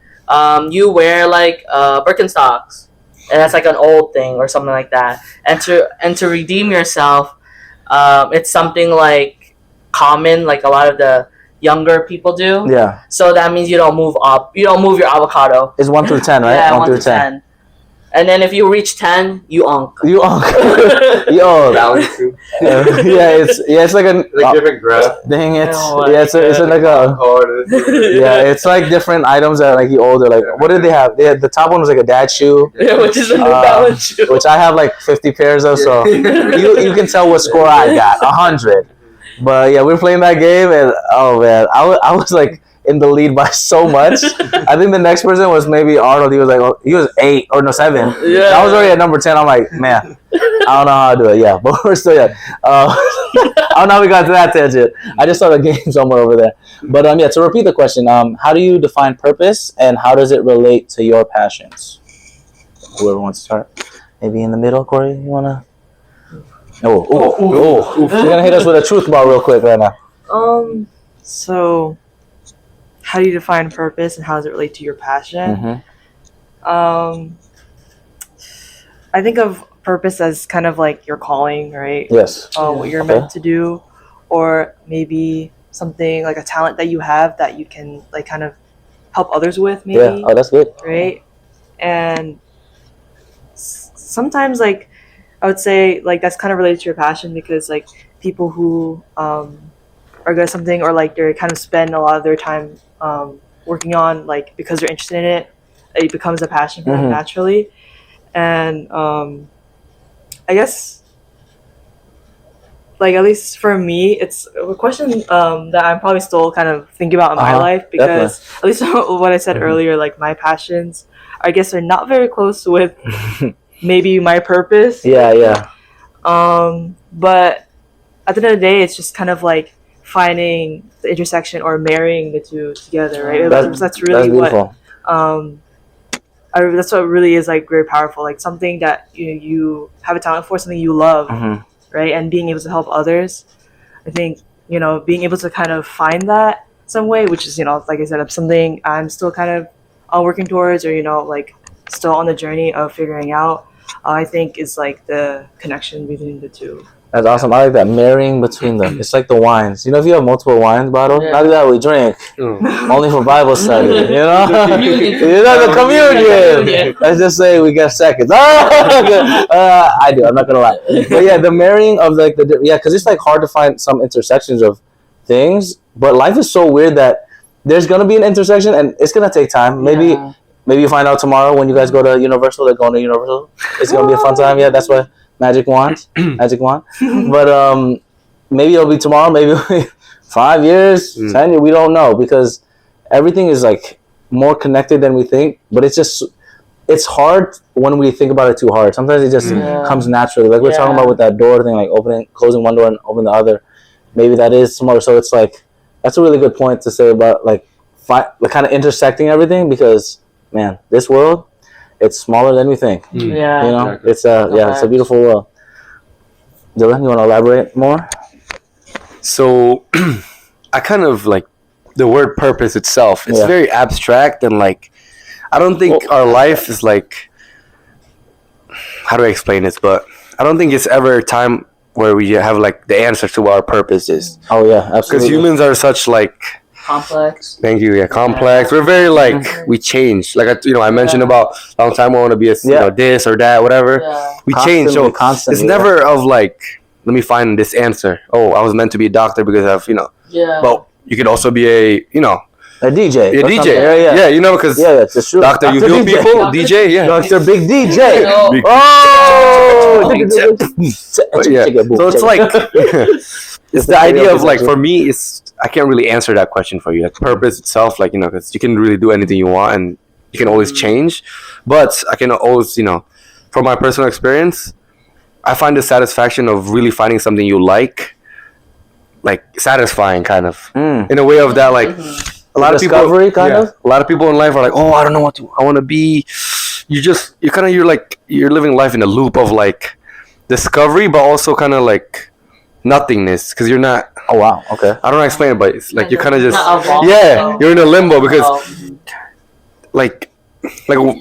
you wear like Birkenstocks, and that's like an old thing or something like that, and to redeem yourself, it's something like common, like a lot of the younger people do. Yeah. So that means you don't move up. You don't move your avocado. It's 1 through 10, right? Yeah, 1 through 10. And then if you reach 10, you unk. You yo. Balance too. It's like a different graph. dang it. Oh, It's like a it's like different items that like you older. Like what did they have? They had the top one was like a dad shoe, Which is a New Balance shoe. which I have like 50 pairs of. So you can tell what score I got, 100. But yeah, we were playing that game, and oh man, I was like in the lead by so much. I think the next person was maybe Arnold. He was like, he was 8 or no 7. Yeah. I was already at number 10. I'm like, man, I don't know how to do it. Yeah, but we're still yet. I don't know how we got to that tangent. I just saw the game somewhere over there. But yeah, to repeat the question, how do you define purpose, and how does it relate to your passions? Whoever wants to start, maybe in the middle, Corey. You wanna? You're gonna hit us with a truth ball real quick right now. So, how do you define purpose, and how does it relate to your passion? Mm-hmm. I think of purpose as kind of like your calling, right? Yes. What you're meant to do, or maybe something like a talent that you have that you can like kind of help others with, maybe. Yeah. Oh, that's good. Right? And sometimes, like, I would say, like, that's kind of related to your passion, because, like, people who are good at something, or, like, they kind of spend a lot of their time working on, like, because they're interested in it, it becomes a passion for them naturally. And I guess, like, at least for me, it's a question that I'm probably still kind of thinking about in my life, because at least what I said earlier, like, my passions, I guess, are not very close with maybe my purpose. Yeah. But at the end of the day, it's just kind of like finding the intersection or marrying the two together, right? That's really what that's what really is like very powerful. Like something that you have a talent for, something you love, right? And being able to help others. I think, being able to kind of find that some way, which is, like I said, something I'm still kind of working towards, or, like still on the journey of figuring out, I think is like the connection between the two. That's awesome. I like that marrying between them. It's like the wines. If you have multiple wines bottles, not that we drink, only for Bible study. The communion. Let's just say we get seconds. I do. I'm not gonna lie. But yeah, the marrying of like because it's like hard to find some intersections of things. But life is so weird that there's gonna be an intersection, and it's gonna take time. Maybe you find out tomorrow when you guys go to Universal. They're going to Universal. It's gonna be a fun time. Yeah, that's why. Magic wand. But maybe it'll be tomorrow, maybe 5 years, 10 years, we don't know, because everything is like more connected than we think. But it's hard when we think about it too hard. Sometimes it just comes naturally, like we're talking about with that door thing, like closing one door and opening the other. Maybe that is tomorrow. So it's like, that's a really good point to say about like kind of intersecting everything, because man, this world, it's smaller than we think. It's a beautiful world. Dylan, you want to elaborate more? So, I kind of like the word purpose itself. It's very abstract, and like, I don't think our life is like, how do I explain this? But I don't think it's ever a time where we have like the answer to what our purpose is. Oh yeah, absolutely. Because humans are such like complex. Thank you. Yeah, complex. We're very like we change. Like I mentioned about a long time I want to be a this or that, whatever. We change. So it's never of like, let me find this answer. Oh, I was meant to be a doctor because of But you could also be a DJ. A DJ. Yeah, because that's true. Doctor, you heal people. DJ. Yeah. Dr. Big DJ. So it's like. It's the idea of like, for me, I can't really answer that question for you. Like purpose itself, like, because you can really do anything you want and you can always change. But I can always, from my personal experience, I find the satisfaction of really finding something you like satisfying, kind of, in a way of that, like a lot of people, a lot of people in life are like, oh, I don't know what I want to be. You're living life in a loop of like discovery, but also kind of like nothingness because you're not. Oh wow. Okay. I don't know how to explain it, but it's like you're kind of just Not evolved. you're in a limbo because like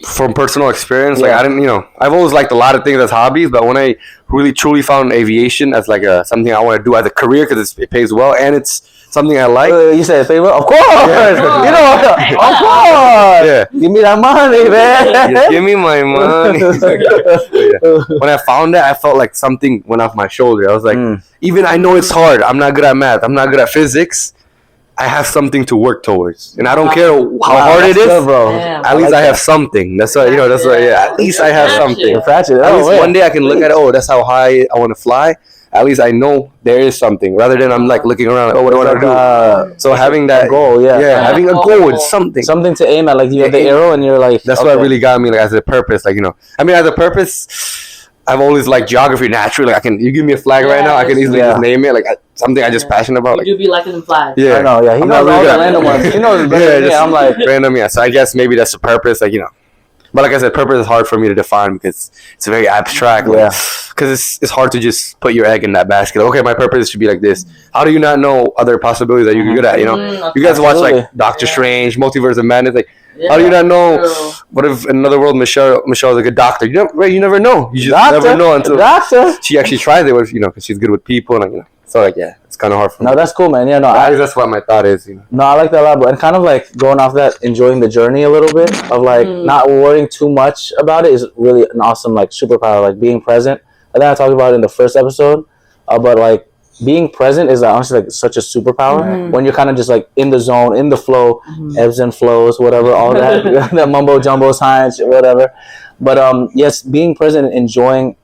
from personal experience, like Yeah. I didn't, I've always liked a lot of things as hobbies, but when I really truly found aviation as like something I want to do as a career because it pays well and it's something I like. You said favorite? Of course. Yeah. You know, of course. Yeah. Give me that money, man. Just give me my money. Yeah. When I found that, I felt like something went off my shoulder. I was like, even I know it's hard. I'm not good at math. I'm not good at physics. I have something to work towards, and I don't care how hard it is. Good, bro. Damn. At least I have something. That's why That's why. Yeah. At least I have something. You're Pratchett. At Oh, least yeah. one day I can look at it. Oh, that's how high I want to fly. At least I know there is something, rather than I'm like looking around. Like, oh, what do I want to do? So having that goal, yeah. having a goal with something. Something to aim at. Like you have the arrow, and you're like. That's what really got me, like as a purpose. Like I mean, as a purpose. I've always liked geography naturally. Like you give me a flag right now, I can easily just name it. Like something I just passionate about. Like, You do be liking them flags. yeah, I know. Yeah, he I'm knows not all really the good. random ones. He knows better than me. I'm like random. Yeah, so I guess maybe that's the purpose. Like but like I said, purpose is hard for me to define because it's very abstract. Yeah. Because it's hard to just put your egg in that basket. Okay, my purpose should be like this. How do you not know other possibilities that you're good at? You guys watch Absolutely. like Doctor Strange, Multiverse of Madness. Like, how do you not know? What if in another world Michelle is a good doctor? You never know. You just never know until she actually tries it. With because she's good with people and So like it's kind of hard for me. no, that's cool, man. Yeah, no, At least that's what my thought is. No, I like that a lot, bro. And kind of like going off that, enjoying the journey a little bit of like not worrying too much about it is really an awesome like superpower. Like being present. I think I talked about it in the first episode, but like being present is honestly like such a superpower when you're kind of just like in the zone, in the flow, ebbs and flows, whatever, all that that mumbo jumbo science, whatever. But yes, being present and enjoying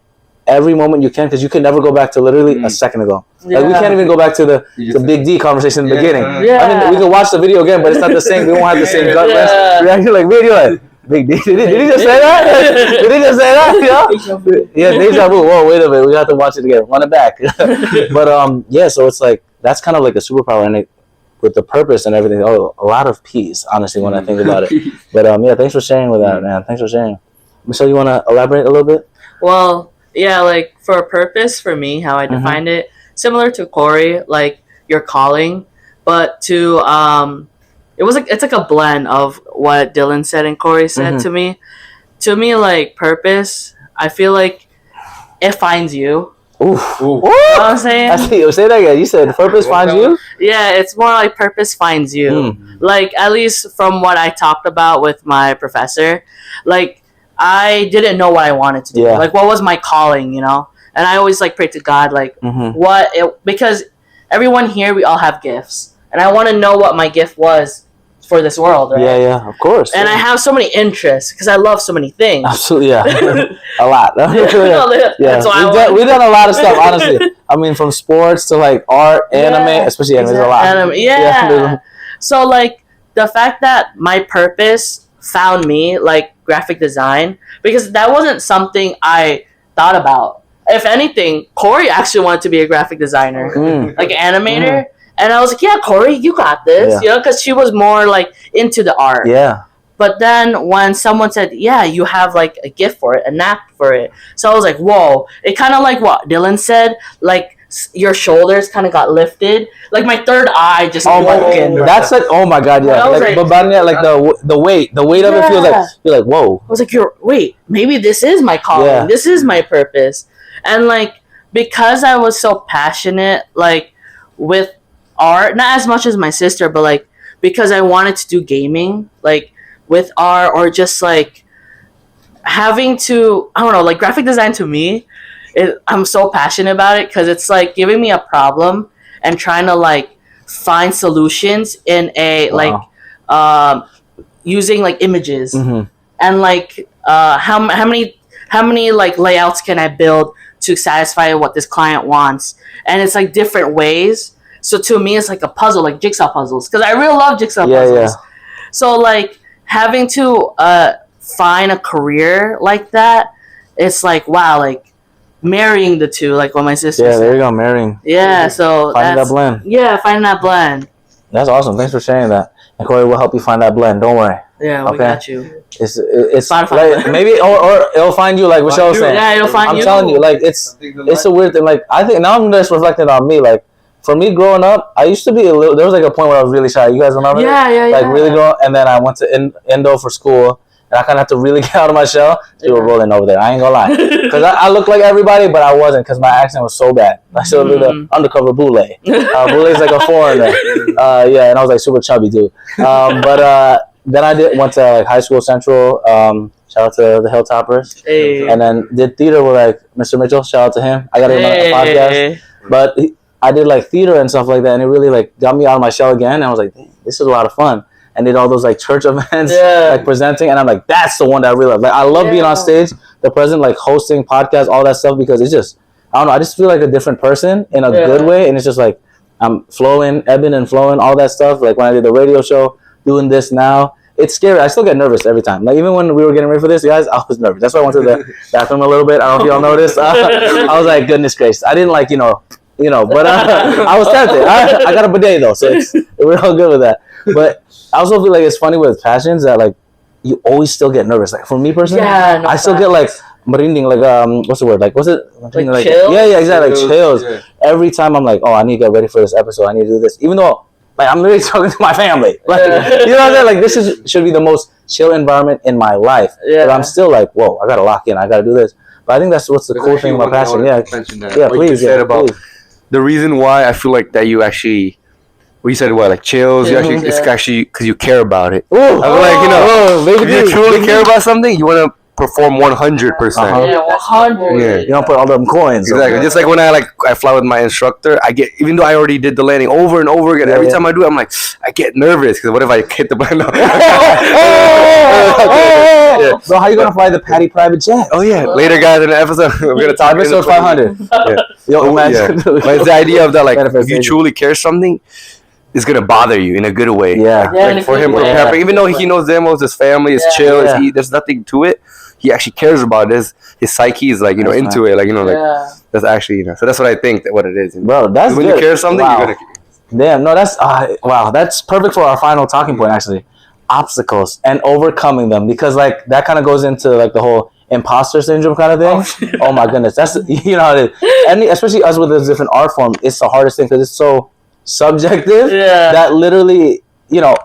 every moment you can because you can never go back to literally a second ago. Like we can't even go back to the Big D conversation in the beginning. Yeah. I mean, we can watch the video again, but it's not the same. We won't have the same gut rest reaction. Like, wait, you're like, Big D, did he just say that? Did he just say that? Yeah, deja vu. Whoa, wait a minute, we have to watch it again. Run it back. But yeah, so it's like that's kind of like a superpower, and with the purpose and everything. Oh, a lot of peace, honestly, when I think about it. But yeah, thanks for sharing with that, man. Thanks for sharing. Michelle, you want to elaborate a little bit? Well, yeah, like for a purpose, for me, how I defined it, similar to Corey, like your calling, but to it's like a blend of what Dylan said and Corey said to me. To me, like purpose, I feel like it finds you. Ooh. You know what I'm saying? I see. Say that again. You said purpose finds you? Yeah, it's more like purpose finds you. Like, at least from what I talked about with my professor, like, I didn't know what I wanted to do. Yeah. Like, what was my calling, And I always, like, pray to God, like, because everyone here, we all have gifts. And I want to know what my gift was for this world, right? Yeah, of course. And I have so many interests because I love so many things. Absolutely, yeah. A lot. Yeah. That's why we've done a lot of stuff, honestly. I mean, from sports to like art, anime, especially anime, there's a lot. Yeah. So like the fact that my purpose found me, like graphic design, because that wasn't something I thought about. If anything, Corey actually wanted to be a graphic designer, like an animator. And I was like, yeah, Corey, you got this, because she was more like into the art. Yeah. But then when someone said, yeah, you have like a gift for it, a knack for it. So I was like, whoa. It kind of like what Dylan said, like your shoulders kind of got lifted. Like my third eye just broken. That's like, oh my God, yeah. Like the weight of it feels like, you're like, whoa. I was like, wait, maybe this is my calling. Yeah. This is my purpose. And like, because I was so passionate, like with art, not as much as my sister, but like because I wanted to do gaming, like with art, or just like having to, I don't know, like graphic design to me, I'm so passionate about it because it's like giving me a problem and trying to like find solutions in a like using like images and like how many like layouts can I build to satisfy what this client wants, and it's like different ways. So to me, it's like a puzzle, like jigsaw puzzles, because I really love jigsaw puzzles. Yeah. So like having to find a career like that, it's like, wow, like marrying the two, like what my sister said. Yeah, there you go, marrying. Yeah, so finding that blend. Yeah, finding that blend. That's awesome. Thanks for sharing that. and Corey will help you find that blend. Don't worry. Yeah, we got you. It's like, maybe or it'll find you, like Michelle was saying. Yeah, it'll find you. I'm telling you, like it's a weird thing. Like I think now I'm just reflecting on me. Like for me growing up, I used to be there was like a point where I was really shy. You guys remember? Yeah. Like really growing, and then I went to Indo for school. And I kind of had to really get out of my shell. You were rolling over there. I ain't gonna lie, because I looked like everybody, but I wasn't, because my accent was so bad. I should have been the undercover bule. Bule's like a foreigner. Yeah, and I was like super chubby too. But then I went to like high school central. Shout out to the Hilltoppers. Hey. And then did theater with like Mr. Mitchell. Shout out to him. I got him on the podcast. But I did like theater and stuff like that, and it really like got me out of my shell again. And I was like, dang, this is a lot of fun. And did all those like church events, like presenting, and I'm like, that's the one that I really love. Like I love being on stage, the present, like hosting podcasts, all that stuff, because it's just, I don't know, I just feel like a different person in a good way, and it's just like I'm flowing, ebbing and flowing, all that stuff. Like when I did the radio show, doing this now, it's scary. I still get nervous every time. Like even when we were getting ready for this, guys, I was nervous. That's why I went to the bathroom a little bit. I don't know if y'all noticed. I was like, goodness gracious, I didn't like but I was tempted. I got a bidet though, so we're all good with that. But I also feel like it's funny with passions that like you always still get nervous. Like for me personally, I still get like marinding, like what's the word? Like what's it? Like chills? Yeah, exactly. Like chills. Yeah. Every time I'm like, oh, I need to get ready for this episode. I need to do this, even though like I'm literally talking to my family. Like you know what I'm saying? Like this should be the most chill environment in my life. Yeah. But I'm still like, whoa, I gotta lock in. I gotta do this. But I think that's what's the cool thing about passion. Yeah, please. The reason why I feel like that you actually. Well, you said what, like chills? You actually, it's actually because you care about it. Ooh, I'm like, if you truly care about something, you want to perform 100%. Yeah, 100. Yeah, you don't put all them coins. Exactly. Just like when I fly with my instructor, I get, even though I already did the landing over and over again, every time I do it, I'm like, I get nervous because what if I hit the button? So how you gonna fly the Patty private jet? Oh yeah, later guys in the episode we're gonna talk episode 500. Yo, imagine. But it's the idea of that, like if you truly care something, it's gonna bother you in a good way. Yeah. Like for him, even though he knows them, his family is chill, there's nothing to it. He actually cares about it. His psyche is like into it, like that's actually So that's what I think that what it is. Bro, that's when good. You care something. Wow. You're gonna. Damn, no, that's wow. That's perfect for our final talking point. Actually, obstacles and overcoming them, because like that kind of goes into like the whole imposter syndrome kind of thing. Oh my goodness, that's how it is. And especially us with this different art form, it's the hardest thing because it's so subjective that literally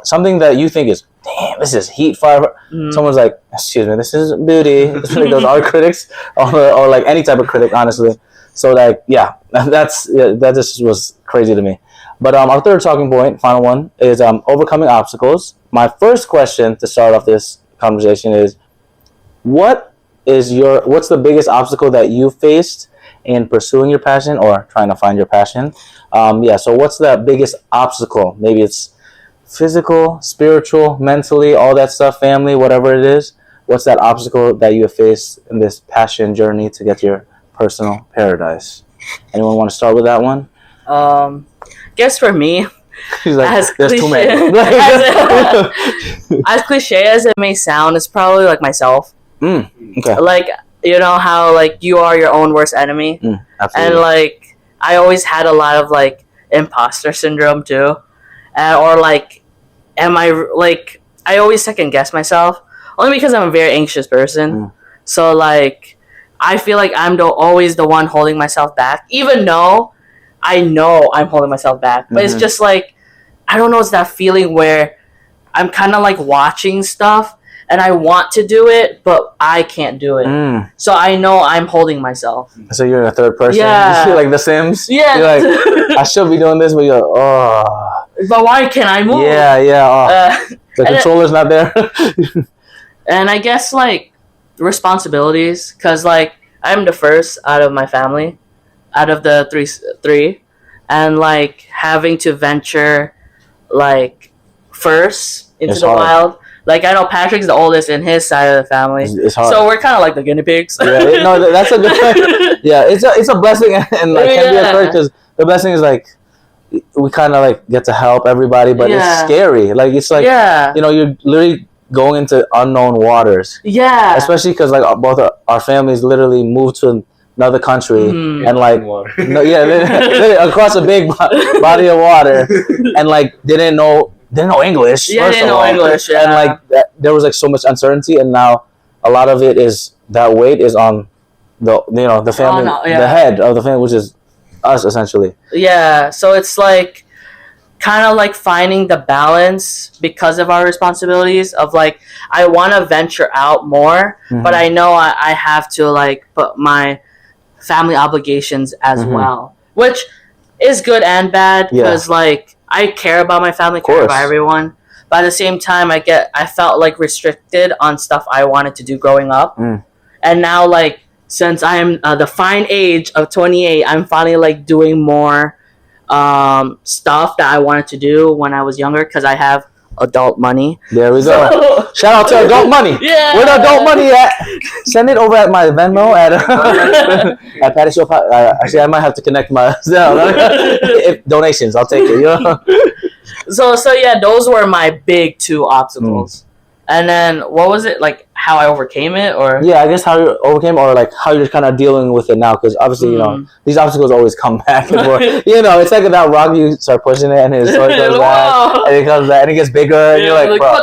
something that you think is damn, this is heat fire. Someone's like, excuse me, this is beauty. Like those art critics or like any type of critic, honestly. So like that just was crazy to me. But our third talking point, final one, is overcoming obstacles. My first question to start off this conversation is, what's the biggest obstacle that you faced in pursuing your passion or trying to find your passion? So what's the biggest obstacle? Maybe it's physical, spiritual, mentally, all that stuff, family, whatever it is. What's that obstacle that you have faced in this passion journey to get to your personal paradise? Anyone want to start with that one? Guess for me, She's like, there's too many. As cliche as it may sound, it's probably like myself. Okay. Like, how like you are your own worst enemy. Absolutely. And like I always had a lot of like imposter syndrome too. Or like I always second guess myself only because I'm a very anxious person. So like I feel like I'm always the one holding myself back, even though I know I'm holding myself back. But it's just like, I don't know, it's that feeling where I'm kind of like watching stuff and I want to do it, but I can't do it. So I know I'm holding myself. So you're in a third person? Yeah. You feel like The Sims? Yeah. You're like, I should be doing this, but you're like, oh. But why can't I move? Yeah. The controller's not there. And I guess like responsibilities, because like I'm the first out of my family, out of the three, and like having to venture like first into the wild. Like I know Patrick's the oldest in his side of the family, it's hard. So we're kind of like the guinea pigs. That's a good. Yeah, it's a blessing and like can be a curse, because the blessing is like we kind of like get to help everybody, but it's scary. Like it's like you're literally going into unknown waters. Yeah, especially because like both our families literally moved to another country and like literally across a big body of water and like didn't know didn't know English. Yeah, first didn't of know all. English, yeah. And like there was like so much uncertainty, and now a lot of it is that weight is on the family, the head of the family, which is us essentially. Yeah, so it's like kind of like finding the balance because of our responsibilities of like I want to venture out more, but I know I have to like put my family obligations as well, which is good and bad because like I care about my family, care about everyone, but at the same time I felt like restricted on stuff I wanted to do growing up, and now like since I am the fine age of 28, I'm finally like doing more stuff that I wanted to do when I was younger because I have adult money. There we go. Shout out to adult money. Yeah. Where the adult money at? Send it over at my Venmo at Patty Show. Actually, I might have to connect my if donations. I'll take it. You know? So yeah, those were my big two obstacles. And then what was it like? How I overcame it, or I guess how you overcame, or like how you're kind of dealing with it now, because obviously these obstacles always come back. It's like that rock, you start pushing it, and it comes back, and it comes back, and it gets bigger, and you're like, bro,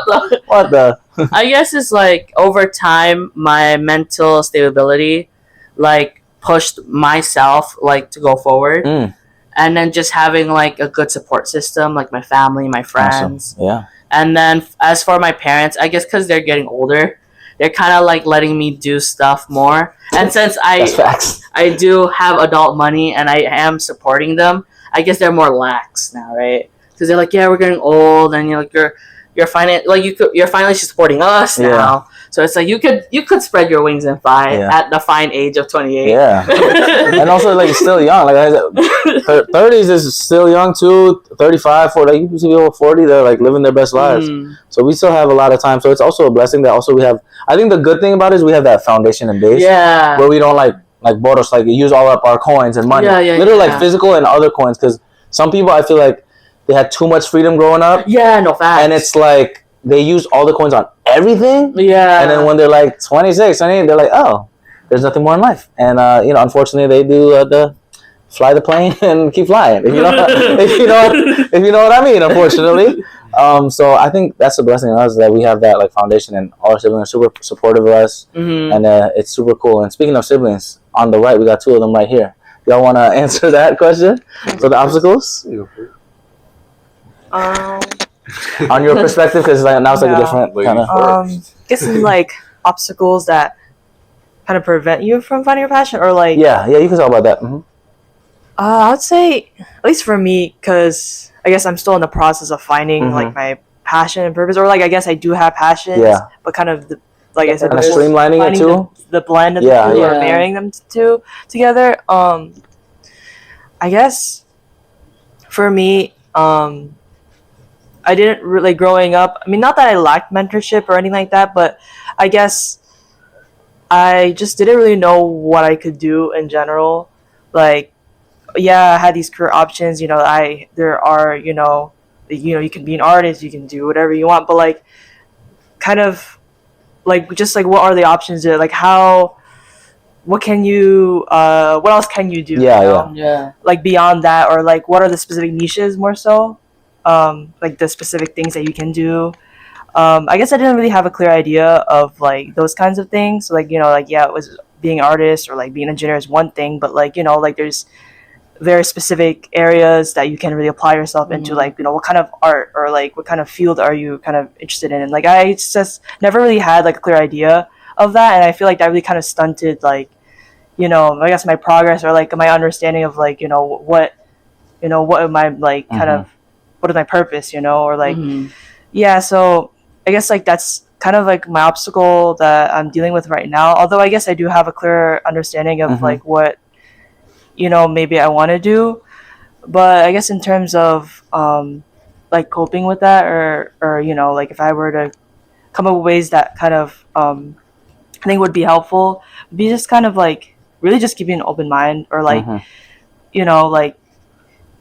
what the? I guess it's like over time, my mental stability, like pushed myself like to go forward, and then just having like a good support system, like my family, my friends, yeah. And then as for my parents, I guess because they're getting older, they're kind of like letting me do stuff more. And since I do have adult money and I am supporting them, I guess they're more lax now, right? Because they're like, yeah, we're getting old, and you're like you're finally supporting us now. So it's like you could spread your wings and fly at the fine age of 28. Yeah, and also like still young. Like I said, 30s is still young too. 35, 40. Like, you see people 40, they're like living their best lives. So we still have a lot of time. So it's also a blessing that also we have. I think the good thing about it is we have that foundation and base. Yeah. Where we don't like boros, like use all up our coins and money. Literally like physical and other coins, because some people I feel like they had too much freedom growing up. Yeah, no facts. And it's like they use all the coins on everything. Yeah. And then when they're like 26, 28, they're like, oh, there's nothing more in life. And unfortunately, they do the fly the plane and keep flying. If you know what I mean. Unfortunately, so I think that's a blessing in us that we have that like foundation, and all our siblings are super supportive of us, and it's super cool. And speaking of siblings, on the right, we got two of them right here. Y'all want to answer that question? So the obstacles. On your perspective, because like now it's like a different kind of. I guess it's like obstacles that kind of prevent you from finding your passion, or like. Yeah, you can talk about that. I would say, at least for me, because I guess I'm still in the process of finding like my passion and purpose, or like I guess I do have passions, but kind of like I said, kind of streamlining it too. The blend of the two, or marrying them together. I guess for me, I didn't really growing up. I mean, not that I lacked mentorship or anything like that, but I guess I just didn't really know what I could do in general. Like, I had these career options. You can be an artist, you can do whatever you want, but like, kind of, like, just like, what are the options there? Like, what can you, what else can you do? Yeah. Like beyond that, or like, what are the specific niches more so? Like the specific things that you can do. I guess I didn't really have a clear idea of like those kinds of things. So, like, it was being an artist or like being an engineer is one thing, but like, like there's very specific areas that you can really apply yourself into, like, what kind of art or like what kind of field are you kind of interested in? And like, I just never really had like a clear idea of that. And I feel like that really kind of stunted like, I guess my progress or like my understanding of like, what am I like kind of, what is my purpose, or like, so I guess like that's kind of like my obstacle that I'm dealing with right now. Although I guess I do have a clear understanding of like what, maybe I want to do. But I guess in terms of like coping with that or like if I were to come up with ways that kind of I think would be helpful, would be just kind of like really just keeping an open mind, or like, like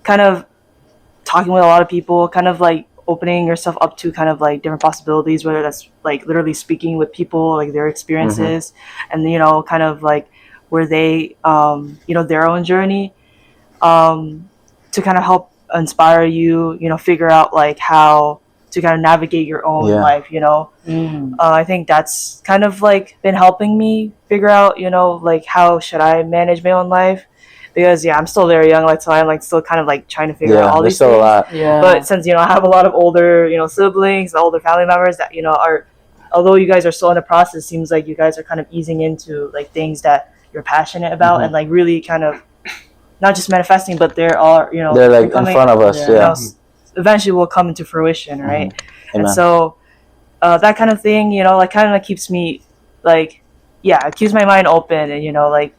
kind of talking with a lot of people, kind of like opening yourself up to kind of like different possibilities, whether that's like literally speaking with people, like their experiences, and kind of like where they their own journey, to kind of help inspire you, figure out like how to kind of navigate your own life, you know. I think that's kind of like been helping me figure out, you know, like how should I manage my own life, because I'm still very young, like, so I'm like still kind of like trying to figure out all these things. A lot. But since, you know, I have a lot of older, you know, siblings, older family members that, you know, are, although you guys are still in the process, it seems like you guys are kind of easing into like things that you're passionate about and like really kind of not just manifesting, but they're all, you know, they're like in front of us. You know, eventually will come into fruition, right? And so that kind of thing, you know, like kind of keeps me like, it keeps my mind open, and, you know, like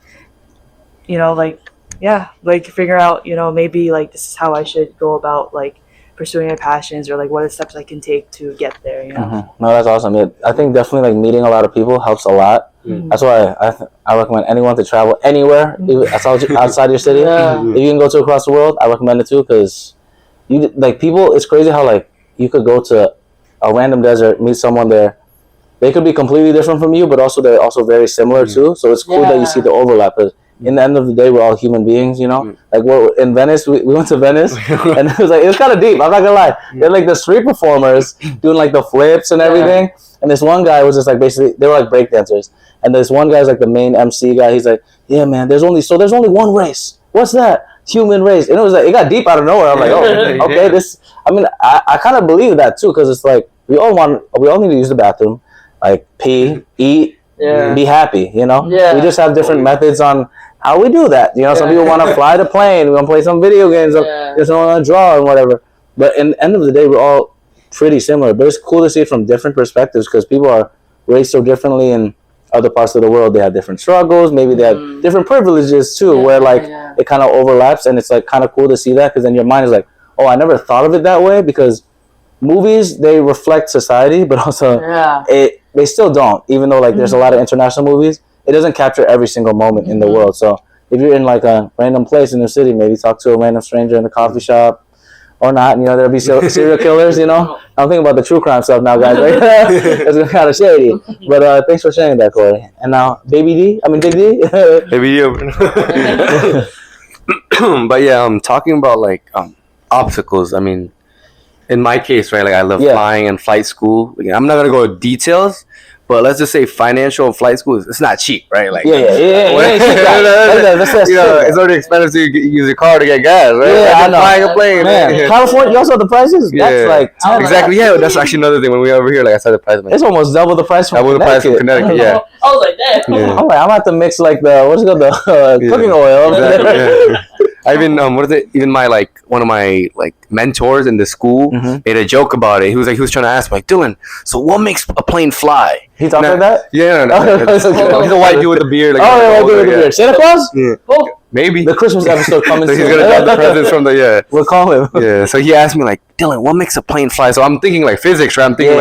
figure out, you know, maybe like this is how I should go about like pursuing my passions, or like what are the steps I can take to get there, you know. No, that's awesome. I think definitely like meeting a lot of people helps a lot. That's why I recommend anyone to travel anywhere, even outside your city. If you can go to across the world, I recommend it too, because you like people. It's crazy how like you could go to a random desert, meet someone there. They could be completely different from you, but also they're also very similar too. So it's cool that you see the overlap. In the end of the day, we're all human beings, you know. Like we're in Venice, we went to Venice, and it was kind of deep. I'm not gonna lie. They're like the street performers doing like the flips and everything. And this one guy was just like basically they were like break dancers, and this one guy's like the main MC guy. He's like, yeah, man, there's only one race. What's that? Human race. And it was like it got deep out of nowhere. I'm like, oh, okay. I kind of believe that too, because it's like we all need to use the bathroom, like pee, eat, be happy. You know. We just have different methods on how we do that. You know, some people want to fly the plane, we want to play some video games, some want to draw and whatever. But in the end of the day, we're all pretty similar. But it's cool to see it from different perspectives, because people are raised so differently in other parts of the world. They have different struggles. Maybe they have different privileges too, where like it kind of overlaps, and it's like kind of cool to see that, because then your mind is like, oh, I never thought of it that way, because movies, they reflect society, but also they still don't. Even though like there's a lot of international movies, it doesn't capture every single moment in the world. So if you're in like a random place in the city, maybe talk to a random stranger in the coffee shop, or not. You know, there'll be serial killers. You know, I'm thinking about the true crime stuff now, guys. Right? It's kind of shady. But thanks for sharing that, Corey. And now, Big D. Baby D. But yeah, I'm talking about like obstacles. I mean, in my case, right? Like I love flying and flight school. I'm not gonna go into details. But let's just say financial flight school, it's not cheap, right? Like, it's already expensive to use your car to get gas, right? I know. Flying a plane, man. California, you also have the prices. That's like exactly. Yeah, that's actually another thing. When we were over here, like I said, the price. It's almost double the price from Connecticut. Yeah. I was like, damn. I'm like, I'm gonna have to mix like the cooking oil. I even even my like one of my like mentors in the school made a joke about it. He was trying to ask me, like, Dylan, so what makes a plane fly? He talked like that? Yeah, no. He's a white dude with a beard. Like, white dude with a beard. Santa Claus? Yeah. Oh. Maybe. The Christmas episode coming soon. He's gonna drop the presents from the We'll call him. Yeah. So he asked me like, Dylan, what makes a plane fly? So I'm thinking like physics, right? I'm thinking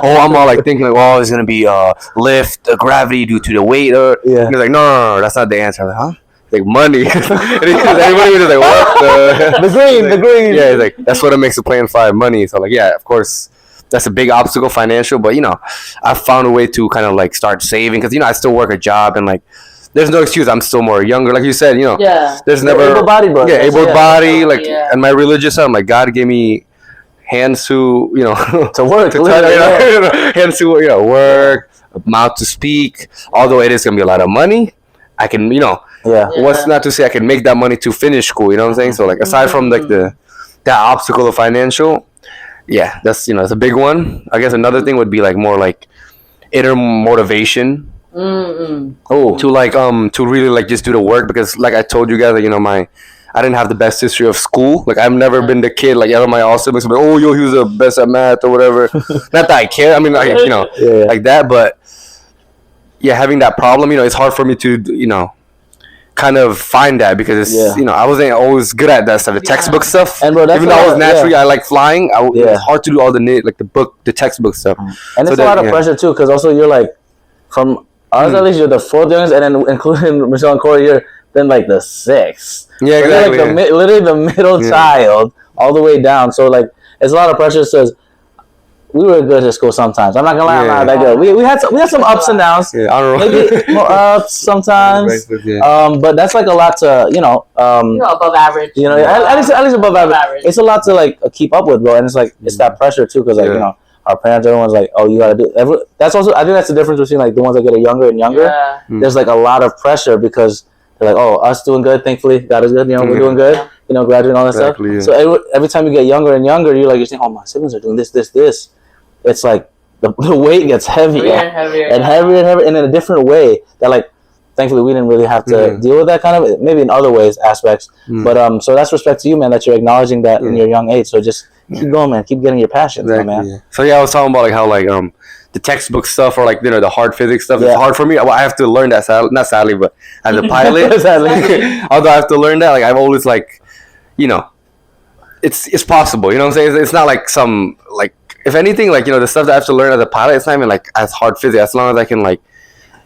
I'm all like thinking like, oh, it's gonna be lift, gravity due to the weight. And he's like, no, that's not the answer. I'm like, huh? Like money. And everybody was just like, what? The green. Yeah, he's like, that's what makes a plane fly, money. So like, yeah, of course, that's a big obstacle, financial. But you know, I found a way to kind of like start saving, because you know I still work a job, and like there's no excuse. I'm still more younger, like you said. You know, there's never able body, bro. Yeah, able body. Like, and my religious side, I'm like, God gave me hands to to work, hands to work, mouth to speak. Although it is gonna be a lot of money, I can what's not to say I can make that money to finish school, you know what I'm saying? So like aside from like that obstacle of financial, that's it's a big one. I guess another thing would be like more like inner motivation. To like to really like just do the work, because like I told you guys, like, I didn't have the best history of school. Like I've never been the kid like out of my all siblings, but he was the best at math or whatever. Not that I care. I mean, like, like that, but having that problem, it's hard for me to kind of find that, because it's I wasn't always good at that stuff, the textbook stuff. And bro, even though I was naturally I like flying, it's hard to do all the textbook stuff. And it's a lot of pressure too, because also you're like from us at least you're the fourth youngest, and then including Michelle and Corey, you're then like the sixth. Yeah, exactly. You're like literally the middle child all the way down. So like it's a lot of pressure. Says we were good at school sometimes. I'm not gonna lie, I'm not that good. We had some ups and downs. Yeah, I don't know. Maybe more ups sometimes. But that's like a lot to above average. At least above average. It's a lot to like keep up with, bro. And it's like it's that pressure too, because like our parents, everyone's like, oh, you gotta do. That's also, I think that's the difference between like the ones that get younger and younger. Yeah. There's like a lot of pressure because they're like, oh, us doing good, thankfully, God is good. We're doing good. Graduating, all that stuff. Yeah. So every time you get younger and younger, you're saying, oh, my siblings are doing this. It's like the weight gets heavier and heavier in a different way that like, thankfully we didn't really have to deal with that kind of, maybe in other ways, aspects. But so that's respect to you, man, that you're acknowledging that in your young age. So just keep going, man. Keep getting your passions, man. Yeah. So I was talking about like how like the textbook stuff or like the hard physics stuff. It's hard for me. I have to learn that. Not sadly, but as a pilot, although I have to learn that. Like I've always like. It's possible. You know what I'm saying? It's not like some like if anything like the stuff that I have to learn as a pilot. It's not even like as hard physics as long as I can like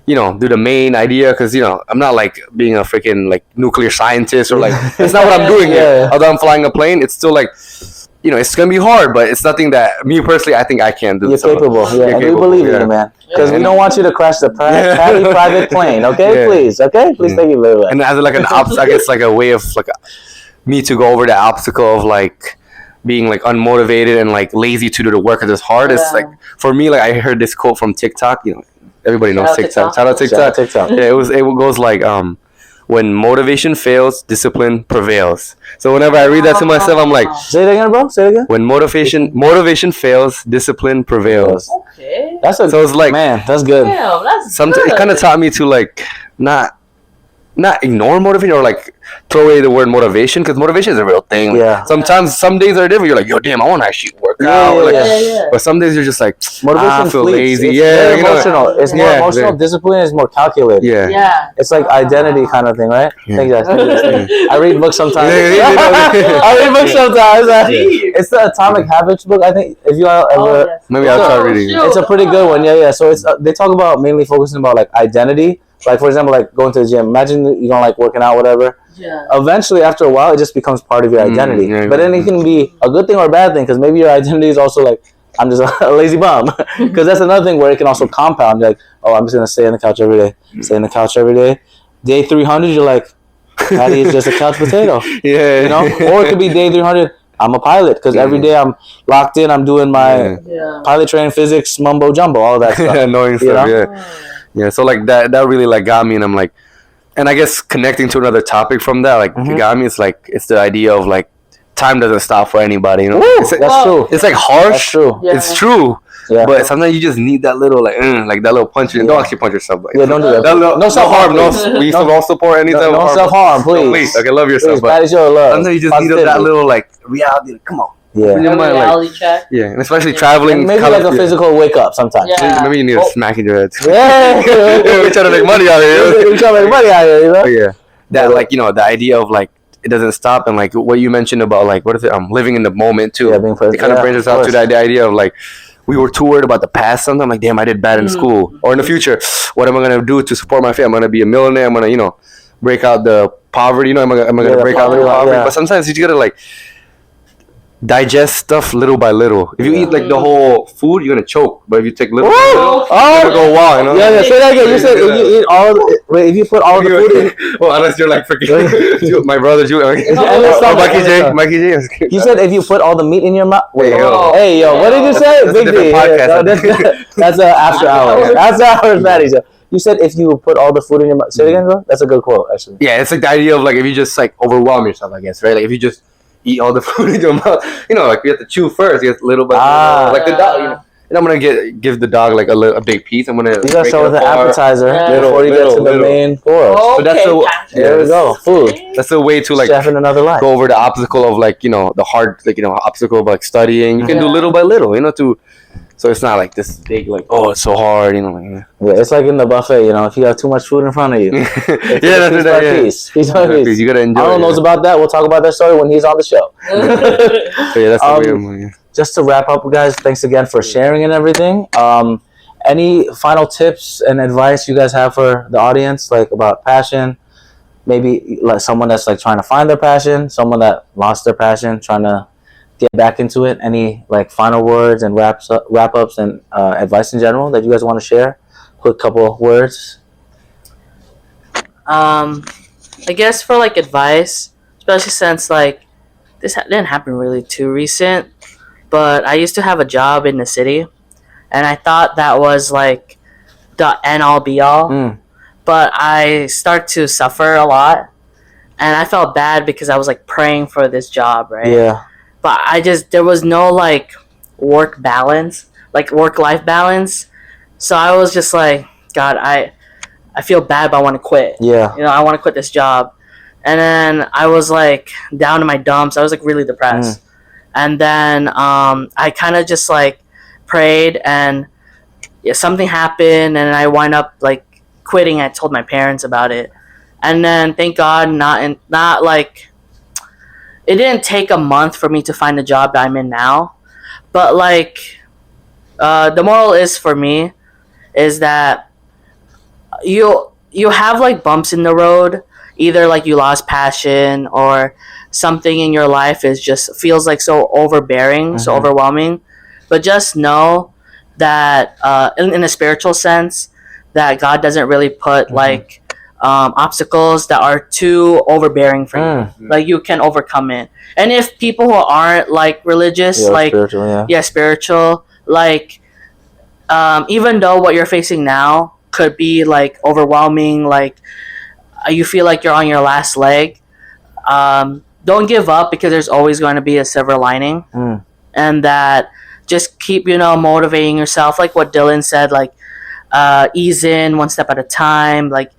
do the main idea because I'm not like being a freaking like nuclear scientist or like that's not what I'm doing here. Although I'm flying a plane, it's still like it's gonna be hard, but it's nothing that me personally I think I can do. You're capable. And we believe in you, man. Because we don't want you to crash the private plane. Okay, please. Okay, please. Thank you very much. And as like an I guess like a way of like. Me to go over the obstacle of like being like unmotivated and like lazy to do the work because it's hard. It's like for me, like I heard this quote from TikTok. Everybody knows TikTok. Shout out TikTok. Yeah, it goes like when motivation fails, discipline prevails. So whenever I read that to myself, I'm like, say it again, bro. Say it again. When motivation fails, discipline prevails. Okay. So it's like, man, that's good. Damn, that's good. It kind of taught me to like not ignore motivation or like throw away the word motivation because motivation is a real thing. Yeah. Sometimes some days are different. You're like, yo, damn, I want to actually work out. But some days you're just like, motivation I feel fleets. lazy. It's emotional. It's more emotional. Discipline is more calculated. Yeah. It's like identity kind of thing, right? Thank you guys. I read books sometimes. I read books sometimes. It's the Atomic Habits book. I think if you ever maybe I'll try reading it. It's a pretty good one. Yeah. So it's they talk about mainly focusing about like identity. Like, for example, like going to the gym. Imagine you don't like working out, whatever. Yeah. Eventually, after a while, it just becomes part of your identity. But then it can be a good thing or a bad thing because maybe your identity is also like, I'm just a lazy bum. Because that's another thing where it can also compound. You're like, oh, I'm just going to stay on the couch every day. Stay on the couch every day. Day 300, you're like, Patty is just a couch potato. Or it could be day 300. I'm a pilot because every day I'm locked in. I'm doing my pilot training, physics, mumbo jumbo, all that stuff. Annoying stuff, Yeah, so like that really like got me, and I'm like, and I guess connecting to another topic from that, like it got me. It's like it's the idea of like time doesn't stop for anybody. That's true. It's like harsh. That's true. Yeah. It's true. Yeah. But sometimes you just need that little like that little punch. Don't actually punch yourself. Like, don't do that. No self harm. We don't support any type of harm. No self harm, please. Okay, love yourself. That is your love. Sometimes you just need that little like reality. Come on. Yeah. Reality check. Yeah, and especially traveling. And maybe like a physical wake up sometimes. Yeah. Maybe you need a smack in your head. Yeah. We're trying to make money out here. We're trying to make money out here, Yeah. That like the idea of like it doesn't stop and like what you mentioned about like what is it? Living in the moment too. Yeah, being present. It kind of brings us out to the idea of like we were too worried about the past. Sometimes like damn, I did bad in school or in the future. What am I gonna do to support my family? I'm gonna be a millionaire. I'm gonna break out the poverty. Am I gonna break out the poverty? But sometimes you just gotta like digest stuff little by little. If you eat like the whole food, you're gonna choke. But if you take little, you're gonna go wow. Yeah. Say that again. You said if you eat all. If you put all the food in. Well, unless you're like freaking my brother, Mikey J. You said if you put all the meat in your mouth. Hey yo, what did you say? That's Big D. That's after hours. After hours, Maddie. You said if you put all the food in your mouth. Say it again, bro. That's a good quote, actually. Yeah, it's like the idea of like if you just like overwhelm yourself, I guess, right? Like if you just eat all the food in your mouth, like you have to chew first. You have to little by little, like the dog. And I'm gonna give the dog like a big piece. I'm gonna. You gotta start with an appetizer before you get to the main course. Okay, so that's there we go. Food. That's a way to like chef in another life. Go over the obstacle of like the hard obstacle of like studying. You can do little by little. So it's not like this big like it's so hard. Yeah, it's like in the buffet. If you have too much food in front of you. Piece by piece. You gotta enjoy. Arnold knows about that. We'll talk about that story when he's on the show. So yeah, that's the way. Just to wrap up, guys, thanks again for sharing and everything. Any final tips and advice you guys have for the audience, like about passion? Maybe like someone that's like trying to find their passion, someone that lost their passion, trying to get back into it, any like final words and wrap ups and advice in general that you guys want to share? Quick couple words. I guess for like advice, especially since like this didn't happen really too recent, but I used to have a job in the city, and I thought that was like the end all be all. But I start to suffer a lot, and I felt bad because I was like praying for this job, right? Yeah. But there was no like work balance, like work life balance. So I was just like, God, I feel bad, but I want to quit. Yeah. You know, I want to quit this job. And then I was like down in my dumps. I was like really depressed. And then I kind of just like prayed, and something happened, and I wound up like quitting. I told my parents about it, and then thank God, not like it didn't take a month for me to find the job that I'm in now. But like the moral is for me is that you have like bumps in the road, either like you lost passion or something in your life is just feels like so overbearing, so overwhelming. But just know that in a spiritual sense, that God doesn't really put like obstacles that are too overbearing for you. Like you can overcome it. And if people who aren't like religious, like spiritual, like even though what you're facing now could be like overwhelming, like you feel like you're on your last leg, don't give up, because there's always going to be a silver lining. And that just keep motivating yourself, like what Dylan said, like ease in one step at a time, like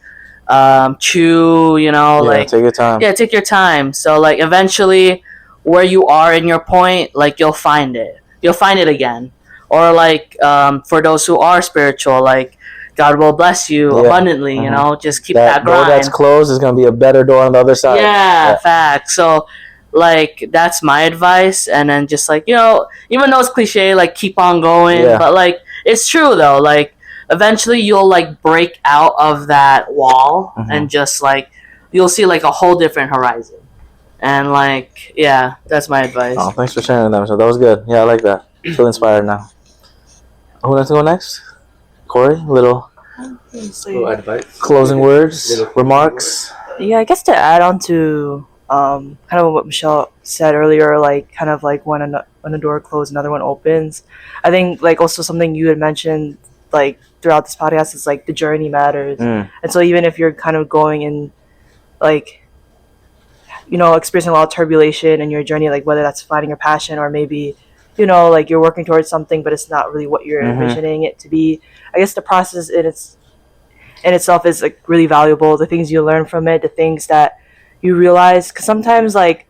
chew, like take your time. Take your time. So like eventually where you are in your point, like you'll find it again. Or like for those who are spiritual, like God will bless you abundantly. Just keep that grind. Door that's closed is going to be a better door on the other side. Fact. So like that's my advice. And then just like even though it's cliche, like keep on going, but like it's true though. Like eventually you'll like break out of that wall and just like you'll see like a whole different horizon. And like that's my advice. Oh, thanks for sharing that. So that was good. I like that. Feel inspired now. Who wants to go next? Corey, little advice, closing words, remarks. Yeah, I guess to add on to kind of what Michelle said earlier, like kind of like when a door closes, another one opens. I think like also something you had mentioned like throughout this podcast is like the journey matters. And so even if you're kind of going in like experiencing a lot of turbulation in your journey, like whether that's finding your passion or maybe like you're working towards something but it's not really what you're envisioning it to be, I guess the process in itself is like really valuable. The things you learn from it, the things that you realize, because sometimes like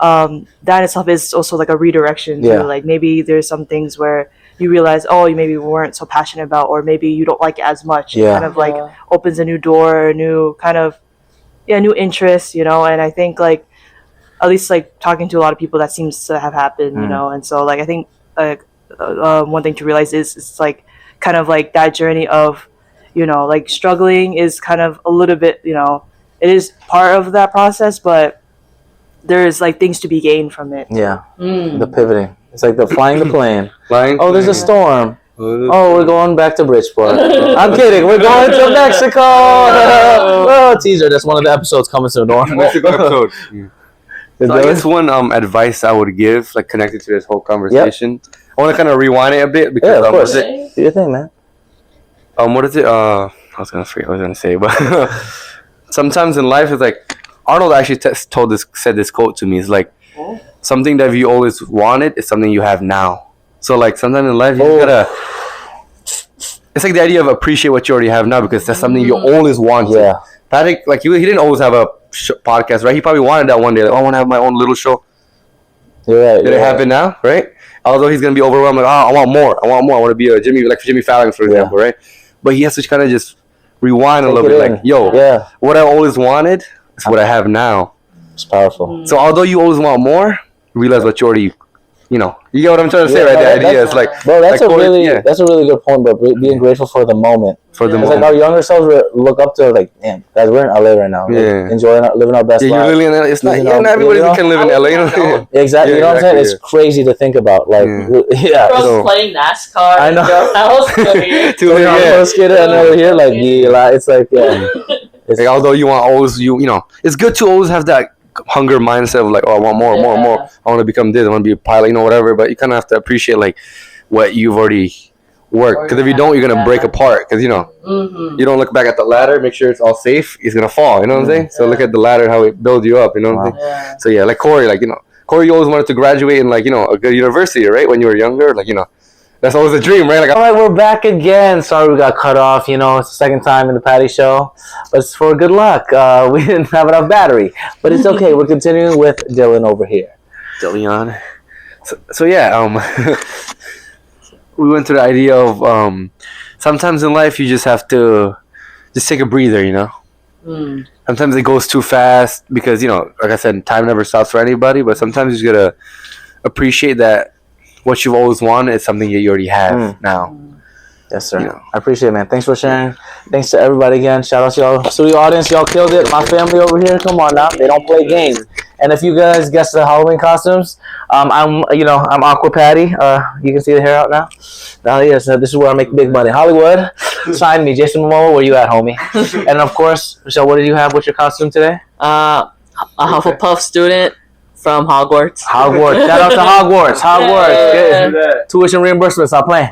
that in itself is also like a redirection to, like maybe there's some things where you realize you maybe weren't so passionate about, or maybe you don't like it as much. It kind of like opens a new door, a new kind of new interest, and I think like at least like talking to a lot of people that seems to have happened, and so like I think one thing to realize is it's like kind of like that journey of like struggling is kind of a little bit it is part of that process, but there's like things to be gained from it. The pivoting, it's like the flying the plane. There's a storm. We're going back to Bridgeport. I'm kidding. We're going to Mexico. Teaser. That's one of the episodes coming soon. Mexico episode. So I guess one advice I would give, like connected to this whole conversation, I want to kind of rewind it a bit because of course. Do your thing, man. What is it? I was gonna forget what I was gonna say, but sometimes in life it's like Arnold actually said this quote to me. It's like something that you always wanted is something you have now. So like sometimes in life you just gotta. It's like the idea of appreciate what you already have now, because that's something you always wanted. Patrick, like he didn't always have a podcast, right? He probably wanted that one day. Like, I want to have my own little show. You're right. Did it happen now, right? Although he's gonna be overwhelmed, like, I want more. I want to be a Jimmy Fallon, for example, right? But he has to kind of just rewind a little bit, like, what I always wanted is what I have now. It's powerful. So although you always want more, realize what you already you know, you get what I'm trying to say, right? The idea is like, bro, that's like a Corey, really yeah. that's a really good point, bro. Being grateful for the moment. For the It's moment. like our younger selves look up to, like, damn, guys, we're in LA right now. Yeah. Like, enjoying, living our best Yeah, lives. you're really in LA. It's not, You yeah, know, not everybody you know? can live in LA, you know? Exactly. Yeah, You know what I'm saying? exactly, It's crazy to think about. Like, yeah. Bros So- playing NASCAR. I know. Your house over here. Too late, I'm a yeah. pro skater and over here, like, yeah, it's like, yeah. It's, Like, although you want always, you know, it's good to always have that hunger mindset of like, oh, I want more, more, more. I want to become this. I want to be a pilot, you know, whatever. But you kind of have to appreciate like what you've already worked. Because if you don't, you're gonna break apart. Because you know, you don't look back at the ladder, make sure it's all safe. It's gonna fall. You know what I'm saying? So look at the ladder, how it builds you up. You know what I'm saying? Yeah. So yeah, like Corey, like, you know, Corey, you always wanted to graduate in like, you know, a good university, right? When you were younger, like, you know, that's always a dream, right? Like, all right, we're back again. Sorry we got cut off. You know, it's the second time in the Patty Show. But it's for good luck. We didn't have enough battery. But it's okay. We're continuing with Dylan over here. Dillion. So yeah, we went to the idea of sometimes in life you just have to just take a breather, you know. Sometimes it goes too fast because, you know, like I said, time never stops for anybody. But sometimes you just gotta appreciate that what you've always wanted is something that you already have now. Yes, sir. You know. I appreciate it, man. Thanks for sharing. Thanks to everybody again. Shout out to y'all, studio audience. Y'all killed it. My family over here. Come on now. They don't play games. And if you guys guess the Halloween costumes, I'm Aqua Patty. You can see the hair out now. Yes, this is where I make big money. Hollywood, sign me. Jason Momoa, where you at, homie? And of course, Michelle, what did you have with your costume today? A Hufflepuff student from Hogwarts. Hogwarts. Shout out to Hogwarts. Hogwarts. Yeah. Tuition reimbursement. Stop playing.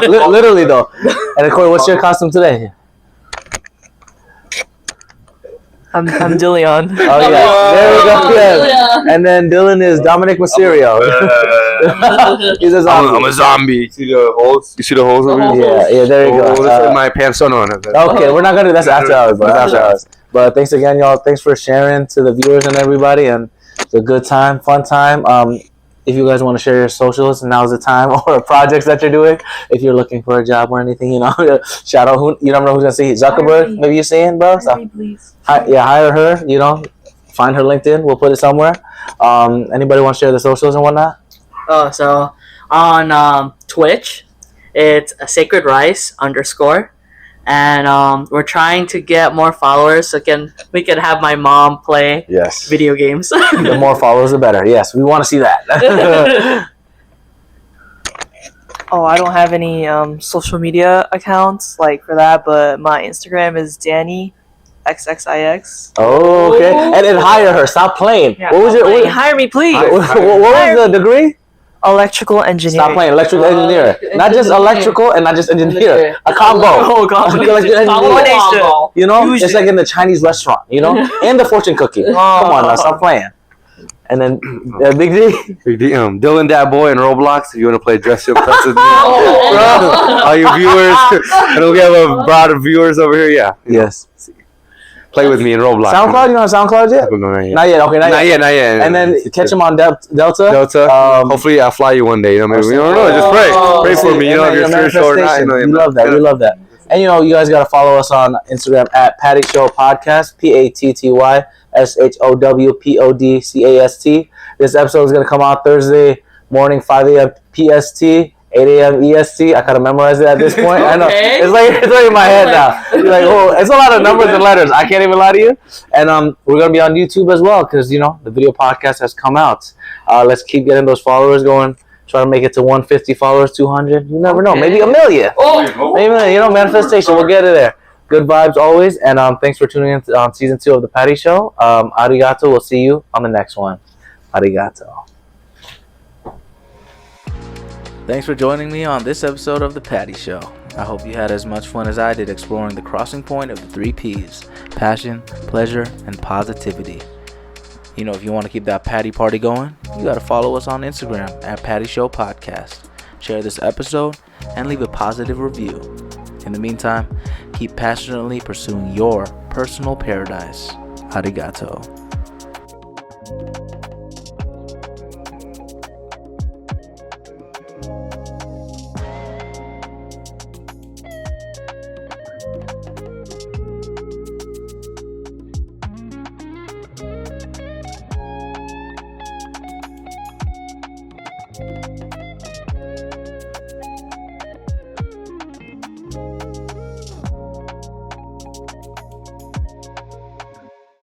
Literally though. And Corey, what's your costume today? I'm Dillion. Oh yeah, there we go. Yeah. And then Dylan is Dominic Mysterio. He's a zombie. I'm a zombie. You see the holes? You see the holes over here? Yeah, there you Oh, go. that's in my pants. Oh, no. Okay, we're not gonna do that's after hours, but after hours. But thanks again, y'all. Thanks for sharing to the viewers and everybody, and it's a good time, fun time. If you guys want to share your socials, now's the time, or projects that you're doing. If you're looking for a job or anything, you know, shout out who you never know who's gonna see Zuckerberg. Maybe you're seeing, bro. So, Please. hire her. You know, find her LinkedIn. We'll put it somewhere. Anybody want to share the socials and whatnot? So on Twitch, it's a Sacred Rice _ and we're trying to get more followers so we can have my mom play Yes. video games. The more followers, the better. Yes, we want to see that. Oh, I don't have any social media accounts like for that, but my Instagram is Danny XXIX. Oh, okay. And then hire her. Stop playing. Yeah. What was your? Wait, What, hire me, please. what was the degree? Electrical engineering. Stop playing. Electrical engineer. Not just electrical and not just engineer. A combo. Oh, God. Electrical engineer. Combination. You know, Fusion. it's like in the Chinese restaurant. You know, and the fortune cookie. Come on now, stop playing. And then Big D. Big D, Dylan that boy in Roblox. If you want to play Dress Up Impress with me, all you viewers, I know we have a broad of viewers over here. Yeah, Yes. play with me in Roblox. SoundCloud. You know SoundCloud yet? No, not yet. Not yet. Okay, not yet. Not yet. And then catch him on Delta. Delta. Hopefully, I'll fly you one day. You know, maybe. You don't know. Just pray for me. You know, if you're spiritual or not. You know, we love that. We love that. And you know, you guys gotta follow us on Instagram at Patty Show Podcast. PattyShowPodcast. This episode is gonna come out Thursday morning, 5 a.m. PST, 8 a.m. EST. I kind of memorized it at this point. I know it's like in my head now. It's like, oh, it's a lot of numbers and letters. I can't even lie to you. And we're gonna be on YouTube as well because you know the video podcast has come out. Let's keep getting those followers going. Try to make it to 150 followers, 200. You never know. Maybe a million. Maybe, you know, manifestation. We'll get it there. Good vibes always. And thanks for tuning in on season 2 of the Patty Show. Arigato. We'll see you on the next one. Arigato. Thanks for joining me on this episode of The Patty Show. I hope you had as much fun as I did exploring the crossing point of the 3 P's: passion, pleasure, and positivity. You know, if you want to keep that Patty party going, you got to follow us on Instagram at Patty Show Podcast. Share this episode and leave a positive review. In the meantime, keep passionately pursuing your personal paradise. Arigato.